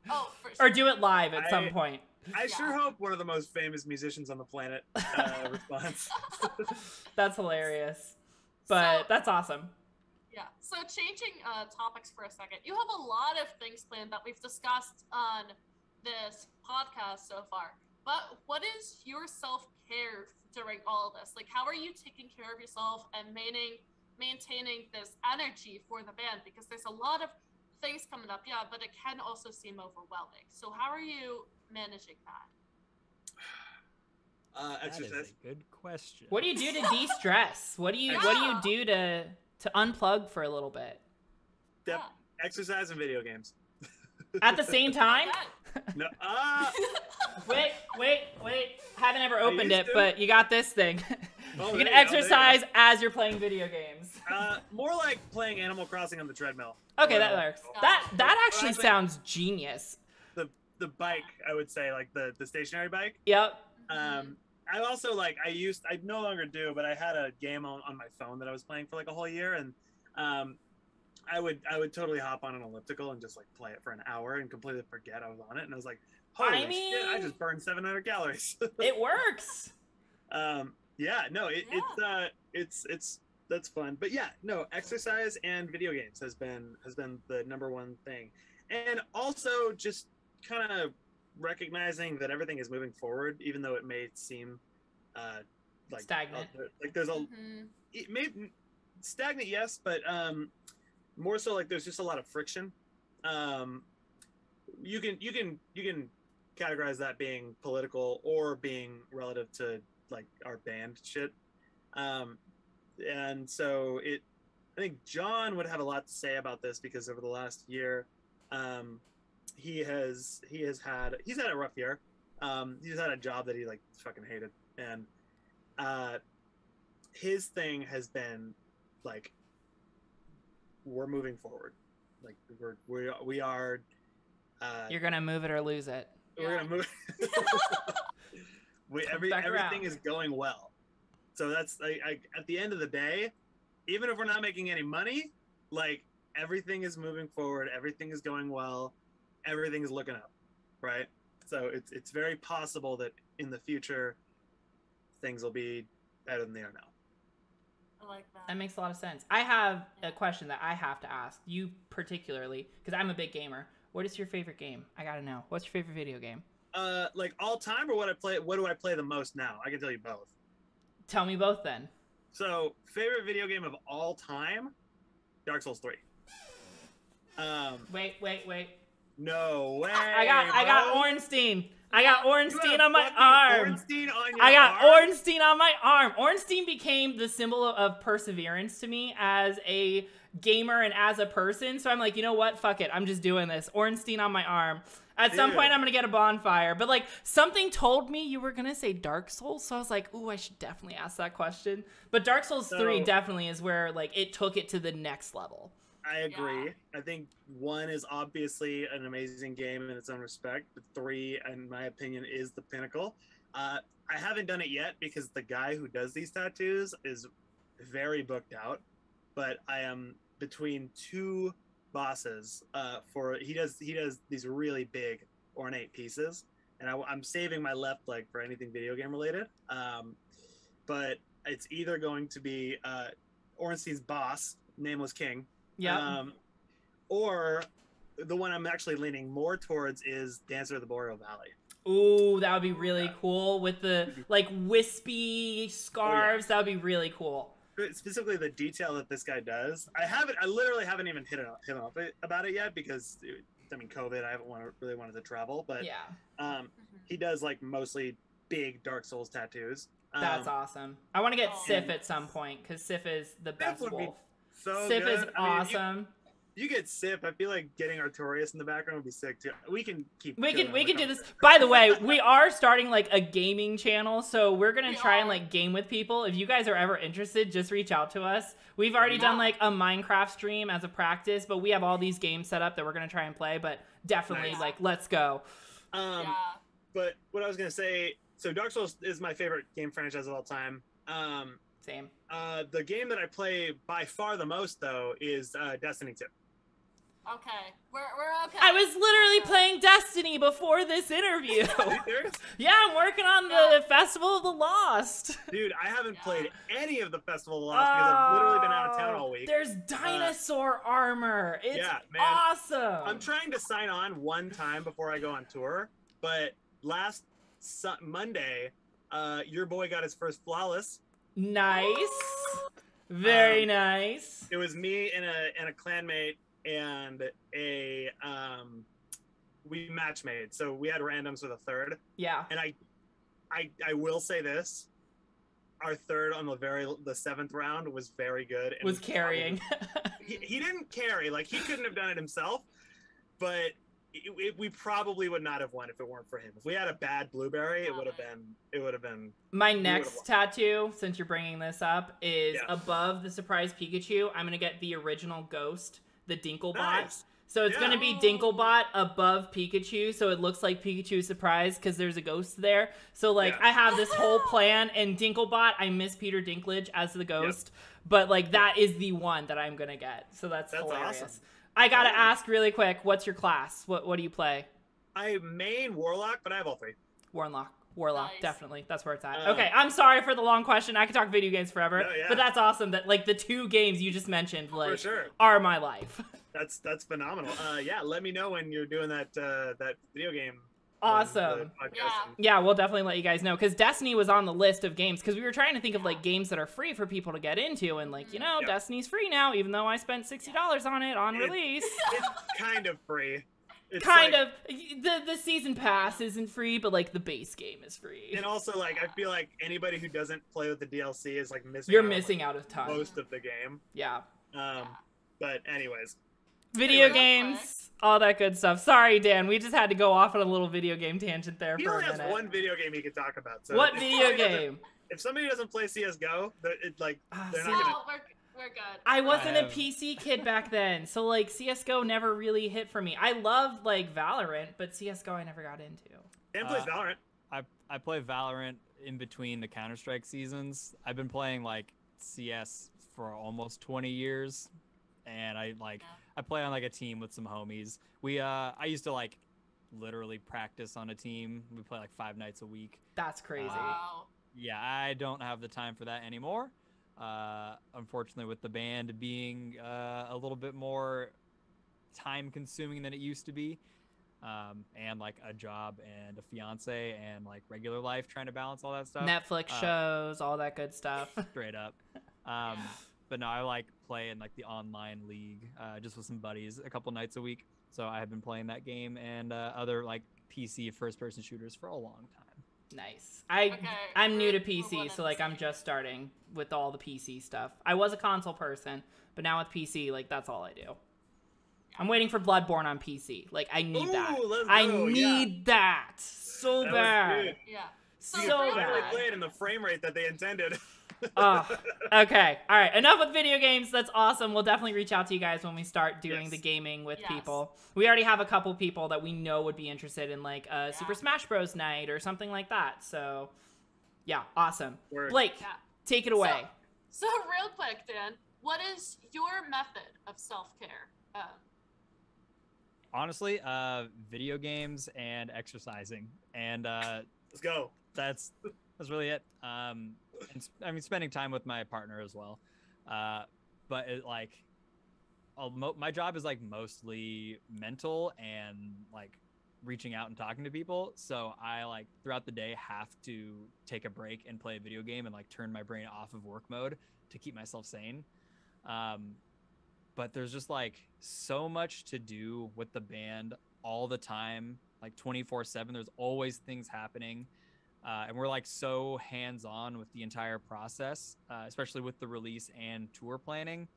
Oh, for sure. or do it live at some point. I sure hope one of the most famous musicians on the planet responds. That's hilarious, but So- that's awesome. Yeah. So changing topics for a second, you have a lot of things planned that we've discussed on this podcast so far. But what is your self-care during all of this? Like, how are you taking care of yourself and maintaining this energy for the band? Because there's a lot of things coming up, but it can also seem overwhelming. So how are you managing that? That is Exercise. a good question. What do you do to de-stress? What do you do to unplug for a little bit Yep. Exercise and video games. at the same time? No. Wait. Haven't ever opened used it, to. but you got this thing. Oh, You can there you go, there you exercise as you're playing video games. More like playing Animal Crossing on the treadmill. Okay, Or, that works. That actually think- sounds genius. The bike, I would say, like the stationary bike. Yep. I also I no longer do, but I had a game on my phone that I was playing for like a whole year, and I would totally hop on an elliptical and just like play it for an hour and completely forget I was on it, and I was like, holy shit, I just burned 700 calories. It works. Yeah, no, it's that's fun. But yeah, no, exercise and video games has been the number one thing. And also just kind of recognizing that everything is moving forward, even though it may seem like stagnant. Like there's a it may stagnant, yes, but more so like there's just a lot of friction. You can categorize that being political or being relative to like our band shit. And so I think John would have a lot to say about this, because over the last year, he's had a rough year. He's had a job that he like fucking hated, and his thing has been like, we're moving forward, like we are. You're gonna move it or lose it. We're gonna move. Everything is going well. So that's like at the end of the day, even if we're not making any money, like everything is moving forward, everything is going well, everything is looking up, right? So it's very possible that in the future things will be better than they are now. I like that. That makes a lot of sense. I have a question that I have to ask you particularly, because I'm a big gamer. What is your favorite game? I gotta know. What's your favorite video game? Like all time, or what do I play the most now? I can tell you both. Tell me both then. So, favorite video game of all time, Dark Souls 3. Wait. No way. I got Ornstein. I got Ornstein on my arm. Ornstein on your I got arm? Ornstein on my arm. Ornstein became the symbol of perseverance to me as a gamer and as a person. So I'm like, you know what? Fuck it. I'm just doing this. Ornstein on my arm. At some point, I'm going to get a bonfire. But, like, something told me you were going to say Dark Souls. So I was like, ooh, I should definitely ask that question. But Dark Souls 3 definitely is where, like, it took it to the next level. I agree. Yeah. I think 1 is obviously an amazing game in its own respect. But 3, in my opinion, is the pinnacle. I haven't done it yet because the guy who does these tattoos is very booked out. But I am between 2 bosses he does these really big ornate pieces, and I'm saving my left leg for anything video game related, but it's either going to be Ornstein's boss, Nameless King, or the one I'm actually leaning more towards is Dancer of the Boreal Valley. Ooh, that would be really cool with the like wispy scarves. That would be really cool. Specifically the detail that this guy does. I literally haven't even hit him up about it yet because, I mean, COVID, I haven't really wanted to travel, but he does like mostly big Dark Souls tattoos. That's awesome. I want to get Sif at some point because Sif is the best wolf. Sif good. is awesome. You get Sif. I feel like getting Artorias in the background would be sick too. We can do this. By the way, we are starting like a gaming channel, so we're gonna try and like game with people. If you guys are ever interested, just reach out to us. We've already done like a Minecraft stream as a practice, but we have all these games set up that we're gonna try and play. But definitely, like, let's go. But what I was gonna say, so Dark Souls is my favorite game franchise of all time. Same. The game that I play by far the most though is Destiny 2. Okay, we're okay. I was literally playing Destiny before this interview. Are you serious? Yeah, I'm working on the Festival of the Lost. Dude, I haven't played any of the Festival of the Lost because I've literally been out of town all week. There's dinosaur armor. It's awesome. I'm trying to sign on one time before I go on tour, but last Monday, your boy got his first flawless. Nice. Very nice. It was me and a clanmate and we match made, so we had randoms with a third. Yeah. And I will say this, our third on the 7th round was very good. And was carrying. He didn't carry, like he couldn't have done it himself, but we probably would not have won if it weren't for him. If we had a bad blueberry, it would have been. My next tattoo, since you're bringing this up, is above the surprise Pikachu. I'm gonna get the original Ghost, the Dinklebot. Nice. So it's going to be Oh. Dinklebot above Pikachu, so it looks like Pikachu's surprised because there's a ghost there. So, like, Yeah. I have this whole plan, and Dinklebot, I miss Peter Dinklage as the ghost, but, like, that is the one that I'm going to get. So that's hilarious. awesome. I got to ask really quick, what's your class? What do you play? I main Warlock, but I have all three. Warlock, Nice. definitely. That's where it's at. Uh, Okay, I'm sorry for the long question. I could talk video games forever, No, yeah. but that's awesome that, like, the 2 games you just mentioned, For like, sure. are my life. That's phenomenal. Yeah, let me know when you're doing that video game. Awesome. Yeah. Yeah, we'll definitely let you guys know, because Destiny was on the list of games, because we were trying to think of, like, games that are free for people to get into, and, like, you know, Yep. Destiny's free now, even though I spent $60 on it on release. It's kind of free. It's Kind like- of. The season pass isn't free, but, like, the base game is free. And also, like, I feel like anybody who doesn't play with the DLC is like missing. You're out on, missing out a ton. most of the game. Yeah. But anyways, Video Real games, all that good stuff. Sorry, Dan, we just had to go off on a little video game tangent there he for only a has minute. one video game he can talk about. So What if video somebody doesn't- game? If somebody doesn't play CS:GO, it like Ah, they're see, not No, gonna. we're good. I wasn't a have- PC kid back then, so like CS:GO never really hit for me. I love like Valorant, but CS:GO I never got into. Dan plays Valorant. I play Valorant in between the Counter-Strike seasons. I've been playing like CS for almost 20 years, and I play on like a team with some homies. I used to like literally practice on a team. We play like 5 nights a week. That's crazy. Wow. Yeah, I don't have the time for that anymore. Unfortunately, with the band being a little bit more time consuming than it used to be, and like a job and a fiance and like regular life, trying to balance all that stuff. Netflix shows, all that good stuff. Straight up. But no, I like play in like the online league, just with some buddies a couple nights a week. So I have been playing that game and other like PC first-person shooters for a long time. Nice. Okay, I'm new to we're PC, one so and like the I'm same. just starting with all the PC stuff. I was a console person, but now with PC, like that's all I do. I'm waiting for Bloodborne on PC. Like I need that. Ooh, let's I go, need that so That was bad. good. Yeah. So You bad. finally played in the frame rate that they intended. Oh, okay. All right. Enough with video games. That's awesome. We'll definitely reach out to you guys when we start doing Yes. the gaming with Yes. people. We already have a couple people that we know would be interested in like a Super Yeah. Smash Bros. Night or something like that. So, yeah, awesome. Word. Blake, Yeah. take it away. So real quick, Dan, what is your method of self-care? Honestly, video games and exercising, and Let's go. that's really it. I mean, spending time with my partner as well. But it, like, my job is like mostly mental and like reaching out and talking to people. So I like throughout the day have to take a break and play a video game and like turn my brain off of work mode to keep myself sane. But there's just like so much to do with the band all the time, like 24/7. There's always things happening. And we're like so hands-on with the entire process, especially with the release and tour planning,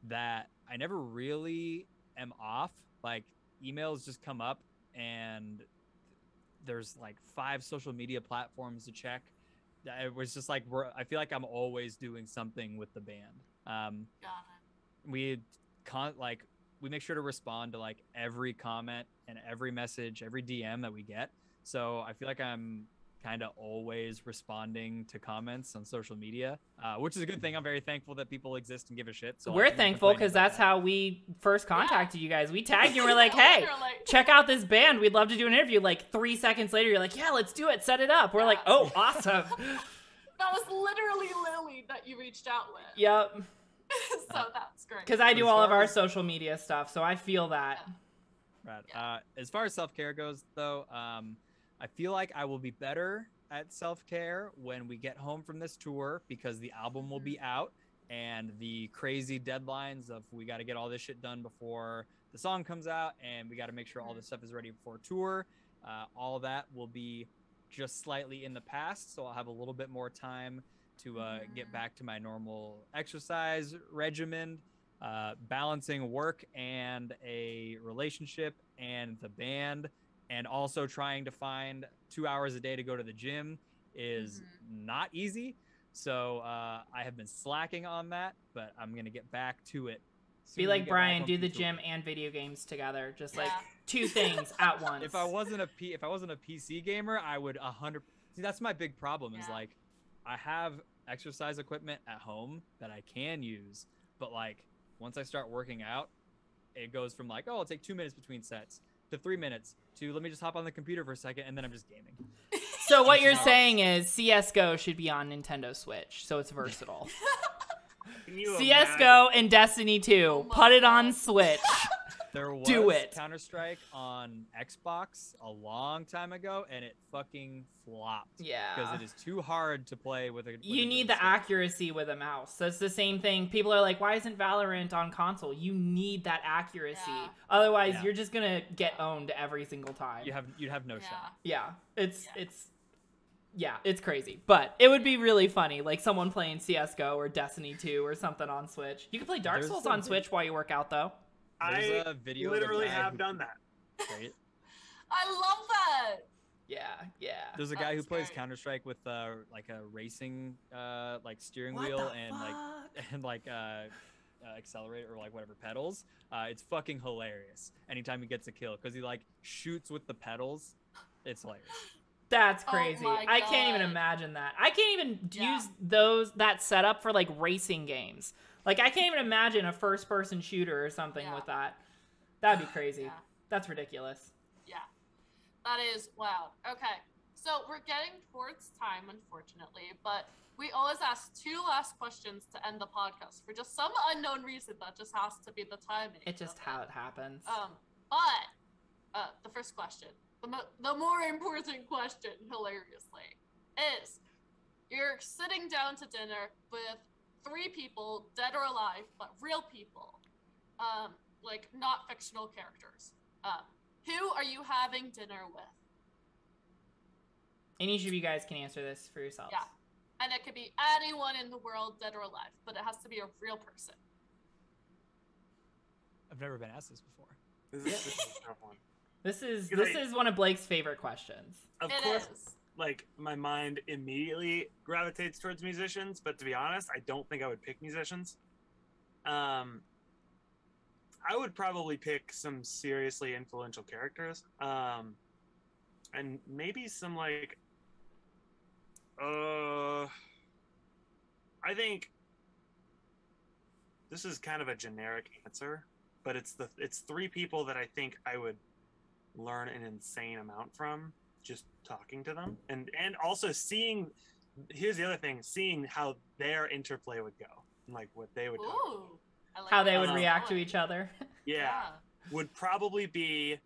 that I never really am off. Like emails just come up and there's like 5 social media platforms to check. It was just like, I feel like I'm always doing something with the band. Got it. We make sure to respond to like every comment and every message, every DM that we get. So I feel like I'm kind of always responding to comments on social media, which is a good thing. I'm very thankful that people exist and give a shit. So We're I'm not thankful complaining because about that's that. how we first contacted you guys. We tagged you and we're like, hey, Literally. check out this band. We'd love to do an interview. Like 3 seconds later, you're like, yeah, let's do it. Set it up. We're like, oh, awesome. That was literally Lily that you reached out with. Yep. So that's great. Because I do As all of far our as- social media stuff, so I feel that. Right. Yeah. As far as self-care goes, though, I feel like I will be better at self-care when we get home from this tour, because the album will be out and the crazy deadlines of we got to get all this shit done before the song comes out, and we got to make sure all this stuff is ready before tour. All that will be just slightly in the past, so I'll have a little bit more time to get back to my normal exercise regimen, balancing work and a relationship and the band, and also trying to find 2 hours a day to go to the gym is not easy. So I have been slacking on that, but I'm going to get back to it Be like Brian, do the gym and video games together, just like 2 things at once. If I wasn't a PC gamer, I would 100. See, that's my big problem. Is like, I have exercise equipment at home that I can use, but like once I start working out, it goes from like, oh, I'll take 2 minutes between sets to 3 minutes to let me just hop on the computer for a second and then I'm just gaming. So what you're saying is CS:GO should be on Nintendo Switch, so it's versatile. CS:GO and Destiny 2, put it on Switch. There was Counter-Strike on Xbox a long time ago, and it fucking flopped. Yeah. Because it is too hard to play with a... You need the accuracy with a mouse. That's the same thing. People are like, why isn't Valorant on console? You need that accuracy. Yeah. Otherwise, you're just going to get owned every single time. You'd have no shot. Yeah. It's crazy. But it would be really funny, like someone playing CS:GO or Destiny 2 or something on Switch. You can play Dark Souls on Switch while you work out, though. I literally have done that. Right? I love that. Yeah. There's a guy who plays Counter-Strike with like a racing like steering wheel and accelerator or like whatever pedals. It's fucking hilarious. Anytime he gets a kill, because he like shoots with the pedals. It's hilarious. That's crazy. I can't even imagine that. I can't even use that setup for like racing games. Like, I can't even imagine a first-person shooter or something with that. That'd be crazy. That's ridiculous. Yeah. That is wild. Okay. So, we're getting towards time, unfortunately, but we always ask 2 last questions to end the podcast for just some unknown reason. That just has to be the timing. It's just how it happens. But the first question, the more important question, hilariously, is you're sitting down to dinner with 3 people, dead or alive, but real people, like not fictional characters. Who are you having dinner with? And each of you guys can answer this for yourselves. Yeah, and it could be anyone in the world, dead or alive, but it has to be a real person. I've never been asked this before. This is a tough one. This is one of Blake's favorite questions. Of course. Like, my mind immediately gravitates towards musicians, but to be honest, I don't think I would pick musicians. I would probably pick some seriously influential characters, and maybe some like, I think this is kind of a generic answer, but it's 3 people that I think I would learn an insane amount from. Just talking to them and also seeing, here's the other thing, seeing how their interplay would go, like what they would talk about. How they would react to each other. Yeah. Would probably be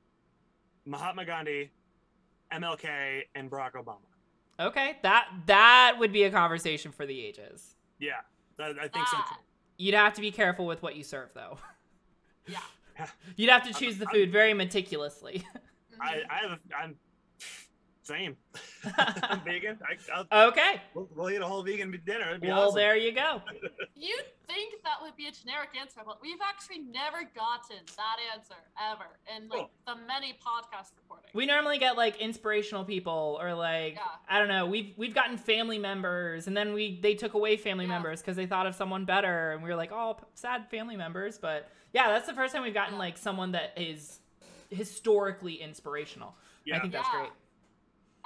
Mahatma Gandhi, MLK, and Barack Obama. Okay, that would be a conversation for the ages. Yeah, I think so too. You'd have to be careful with what you serve, though. Yeah. You'd have to choose the food very meticulously. I'm same. I'm vegan. Okay. We'll eat a whole vegan dinner. It'd be well, awesome. There you go. You'd think that would be a generic answer, but we've actually never gotten that answer ever in like the many podcast recordings. We normally get like inspirational people or like I don't know. We've gotten family members, and then they took away family members because they thought of someone better, and we were like, oh, sad family members. But yeah, that's the first time we've gotten like someone that is historically inspirational. I think that's great.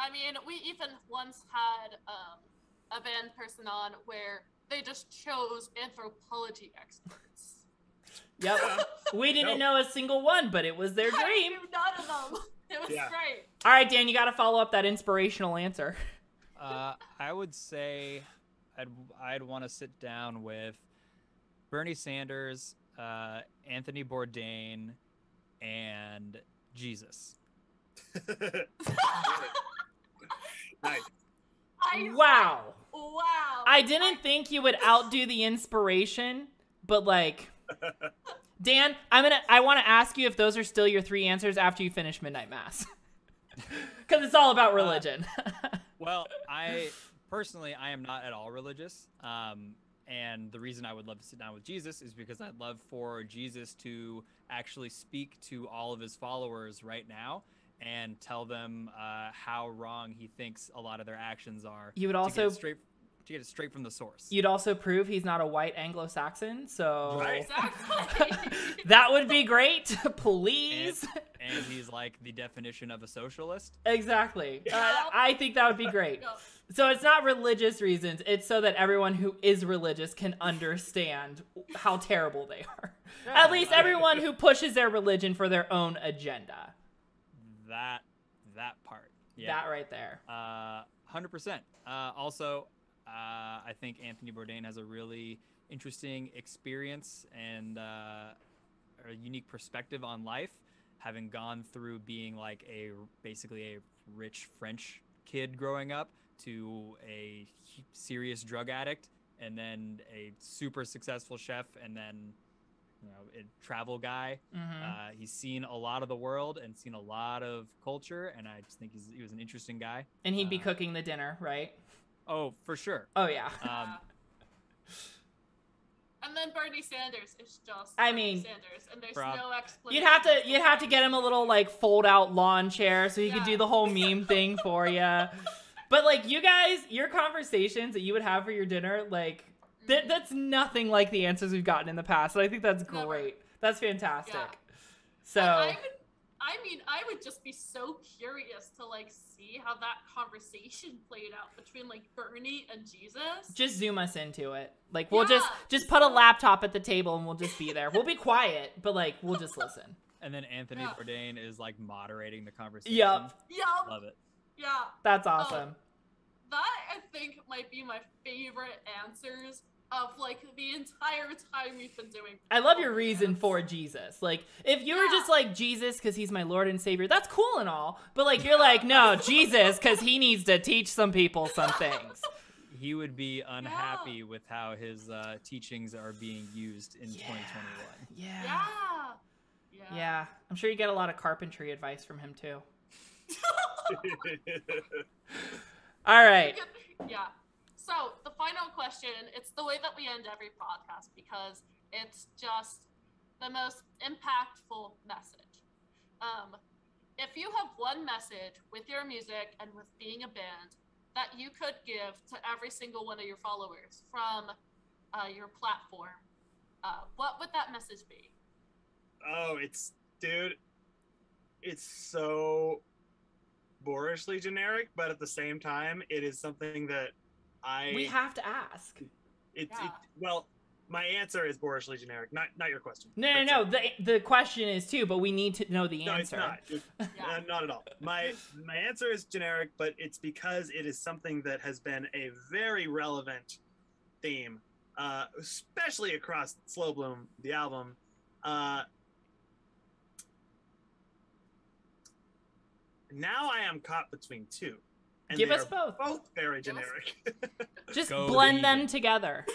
I mean, we even once had a band person on where they just chose anthropology experts. Yep. We didn't know a single one, but it was their dream. None of them. It was great. All right, Dan, you got to follow up that inspirational answer. I would say I'd want to sit down with Bernie Sanders, Anthony Bourdain, and Jesus. Nice. Wow. Wow. I didn't think you would outdo the inspiration, but like, Dan, I want to ask you if those are still your 3 answers after you finish Midnight Mass. Because it's all about religion. Well, I am not at all religious. And the reason I would love to sit down with Jesus is because I'd love for Jesus to actually speak to all of his followers right now and tell them how wrong he thinks a lot of their actions are. You would also to get it straight from the source. You'd also prove he's not a white Anglo-Saxon, so Right. Exactly. that would be great. Please. And he's like the definition of a socialist. Exactly. Yeah. I think that would be great. Yeah. So it's not religious reasons. It's so that everyone who is religious can understand how terrible they are. Yeah, At least everyone who pushes their religion for their own agenda. That part. Yeah. That right there. 100%. Also, I think Anthony Bourdain has a really interesting experience and a unique perspective on life, having gone through being like basically a rich French kid growing up to a serious drug addict, and then a super successful chef, and then a travel guy. He's seen a lot of the world and seen a lot of culture, and I just think he was an interesting guy. And he'd be cooking the dinner, right? Oh, for sure. Oh, yeah. And then Bernie Sanders is just I Bernie mean, Sanders, and there's no explanation. You'd have to get him a little like fold out lawn chair so he could do the whole meme thing for you. But like you guys, your conversations that you would have for your dinner, like that's nothing like the answers we've gotten in the past. And I think that's great. Never. That's fantastic. Yeah. So I would just be so curious to like see how that conversation played out between like Bernie and Jesus. just zoom us into it. Like we'll just put a laptop at the table and we'll just be there. We'll be quiet, but like we'll just listen. And then Anthony Bourdain is like moderating the conversation. Yup. Love it. Yeah. That's awesome. That I think might be my favorite answers of like the entire time we've been doing. I love your reason for Jesus. Like, if you were just like Jesus because he's my Lord and Savior, that's cool and all. But like, you're like, no, Jesus because he needs to teach some people some things. He would be unhappy with how his teachings are being used in 2021. Yeah. I'm sure you get a lot of carpentry advice from him too. All right. Yeah. So the final question, it's the way that we end every podcast because it's just the most impactful message. If you have one message with your music and with being a band that you could give to every single one of your followers from your platform, what would that message be? Oh, it's so boorishly generic, but at the same time, it is something that we have to ask. Well, my answer is boorishly generic, not your question. No. The question is too, but we need to know the answer. No, it's not. Not at all. My answer is generic, but it's because it is something that has been a very relevant theme, especially across Slow Bloom, the album. Now I am caught between two. And give they us are both. Very generic. Just Go blend vegan. them together.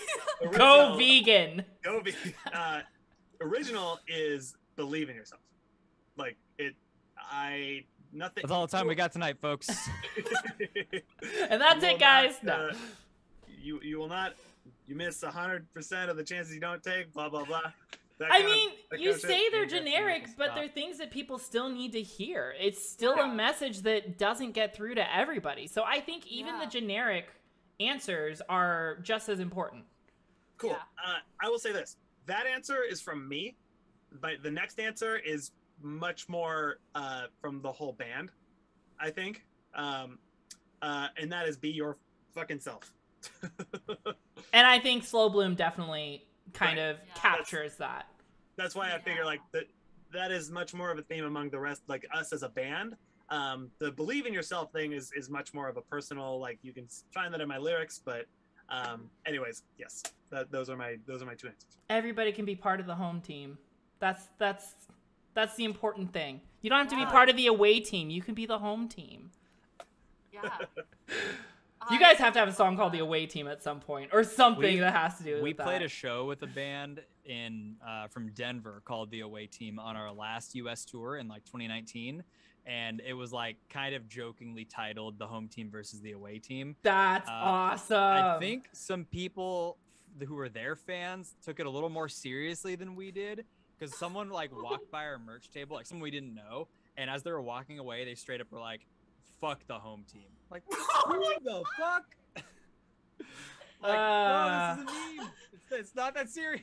Original- Go vegan. Go vegan. Original is believe in yourself. Like nothing. That's all the time we got tonight, folks. And that's You it, will guys. not, No. You will not. You miss 100% of the chances you don't take. Blah blah blah. I mean, you that kind of say shit. they're That's generic, beautiful but stuff. they're things that people still need to hear. It's still a message that doesn't get through to everybody. So I think even the generic answers are just as important. Cool. Yeah. I will say this. That answer is from me, but the next answer is much more from the whole band, I think. And that is be your fucking self. And I think Slow Bloom definitely kind of Yeah. captures that. That's why I figure like that is much more of a theme among the rest, like us as a band. The believe in yourself thing is much more of a personal, like you can find that in my lyrics, but anyways, yes, those are my two answers. Everybody can be part of the home team. That's the important thing. You don't have to be part of the away team. You can be the home team. Yeah. You guys have to have a song called The Away Team at some point, or something that has to do with We that. played a show with a band from Denver called The Away Team on our last US tour in like 2019, and it was like kind of jokingly titled The Home Team versus the Away Team. That's awesome. I think some people who were their fans took it a little more seriously than we did, because someone like walked by our merch table, like someone we didn't know, and as they were walking away, they straight up were like, "Fuck the home team." Like, who the fuck? Like, no, this is a meme. It's not that serious.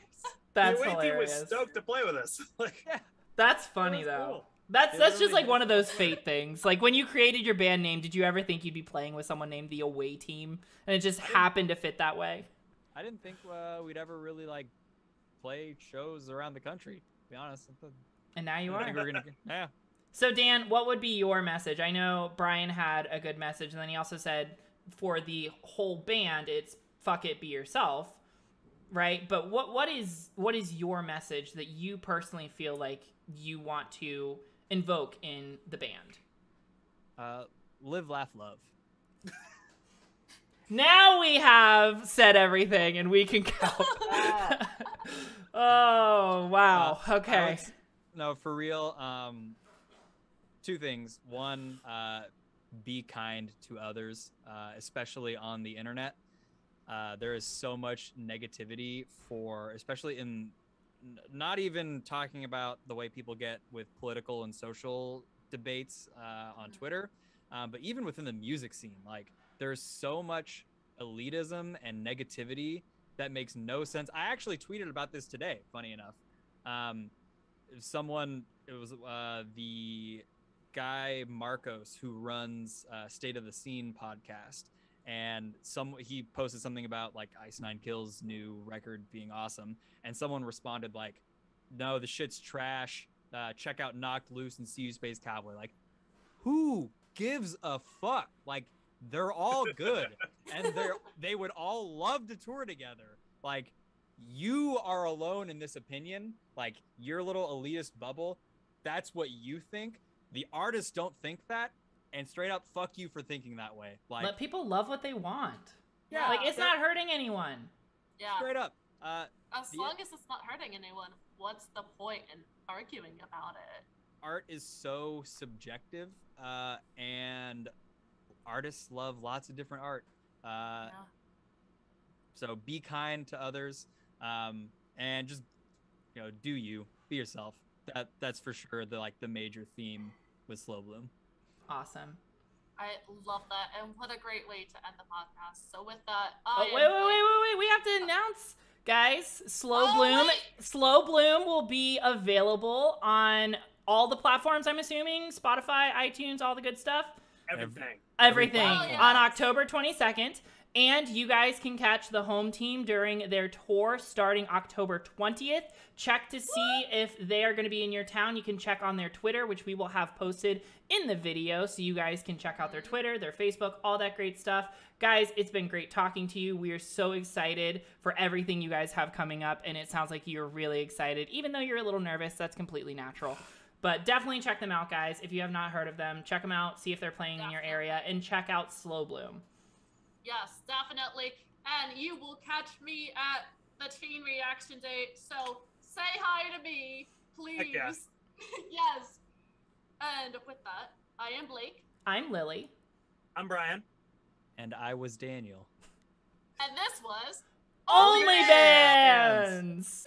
That's the away team was hilarious. stoked to play with us. Like, Yeah. That's funny That's though. cool. That's It just literally like is. one of those fate things. Like when you created your band name, did you ever think you'd be playing with someone named the Away Team, and it just happened to fit that way? I didn't think we'd ever really like play shows around the country. To be honest, And now you I think are. we're gonna. Yeah. So Dan, what would be your message? I know Brian had a good message, and then he also said for the whole band, it's fuck it, be yourself, right? But what is your message that you personally feel like you want to invoke in the band? Live, laugh, love. Now we have said everything, and we can go. Oh wow. Okay. No, for real. Two things. One, be kind to others, especially on the internet. There is so much negativity especially in not even talking about the way people get with political and social debates on Twitter, but even within the music scene, like there's so much elitism and negativity that makes no sense. I actually tweeted about this today, funny enough. It was the guy Marcos who runs State of the Scene podcast, and he posted something about like Ice Nine Kills' new record being awesome, and someone responded like, "No, the shit's trash. Check out Knocked Loose and See You Space Cowboy." Like, who gives a fuck? Like, they're all good, and they would all love to tour together. Like, you are alone in this opinion. Like, your little elitist bubble, that's what you think. The artists don't think that, and straight up fuck you for thinking that way. Like, Let people love what they want. Yeah. Like it's not hurting anyone. Yeah. straight up. As long as it's not hurting anyone, what's the point in arguing about it? Art is so subjective, and artists love lots of different art. Yeah. So be kind to others, and just do you, be yourself. That's for sure the major theme with Slow Bloom. Awesome. I love that, and what a great way to end the podcast. So with that, Oh, wait. We have to announce, guys. Slow Bloom will be available on all the platforms, I'm assuming. Spotify, iTunes, all the good stuff. Everything Oh, yes. on October 22nd. And you guys can catch the home team during their tour starting October 20th. Check to see if they are going to be in your town. You can check on their Twitter, which we will have posted in the video, so you guys can check out their Twitter, their Facebook, all that great stuff. Guys, it's been great talking to you. We are so excited for everything you guys have coming up, and it sounds like you're really excited. Even though you're a little nervous, that's completely natural. But definitely check them out, guys. If you have not heard of them, check them out, see if they're playing in your area, and check out Slow Bloom. Yes, definitely. And you will catch me at the Teen Reaction Day. So say hi to me, please. Heck yeah. Yes. And with that, I am Blake. I'm Lily. I'm Brian. And I was Daniel. And this was OnlyBands!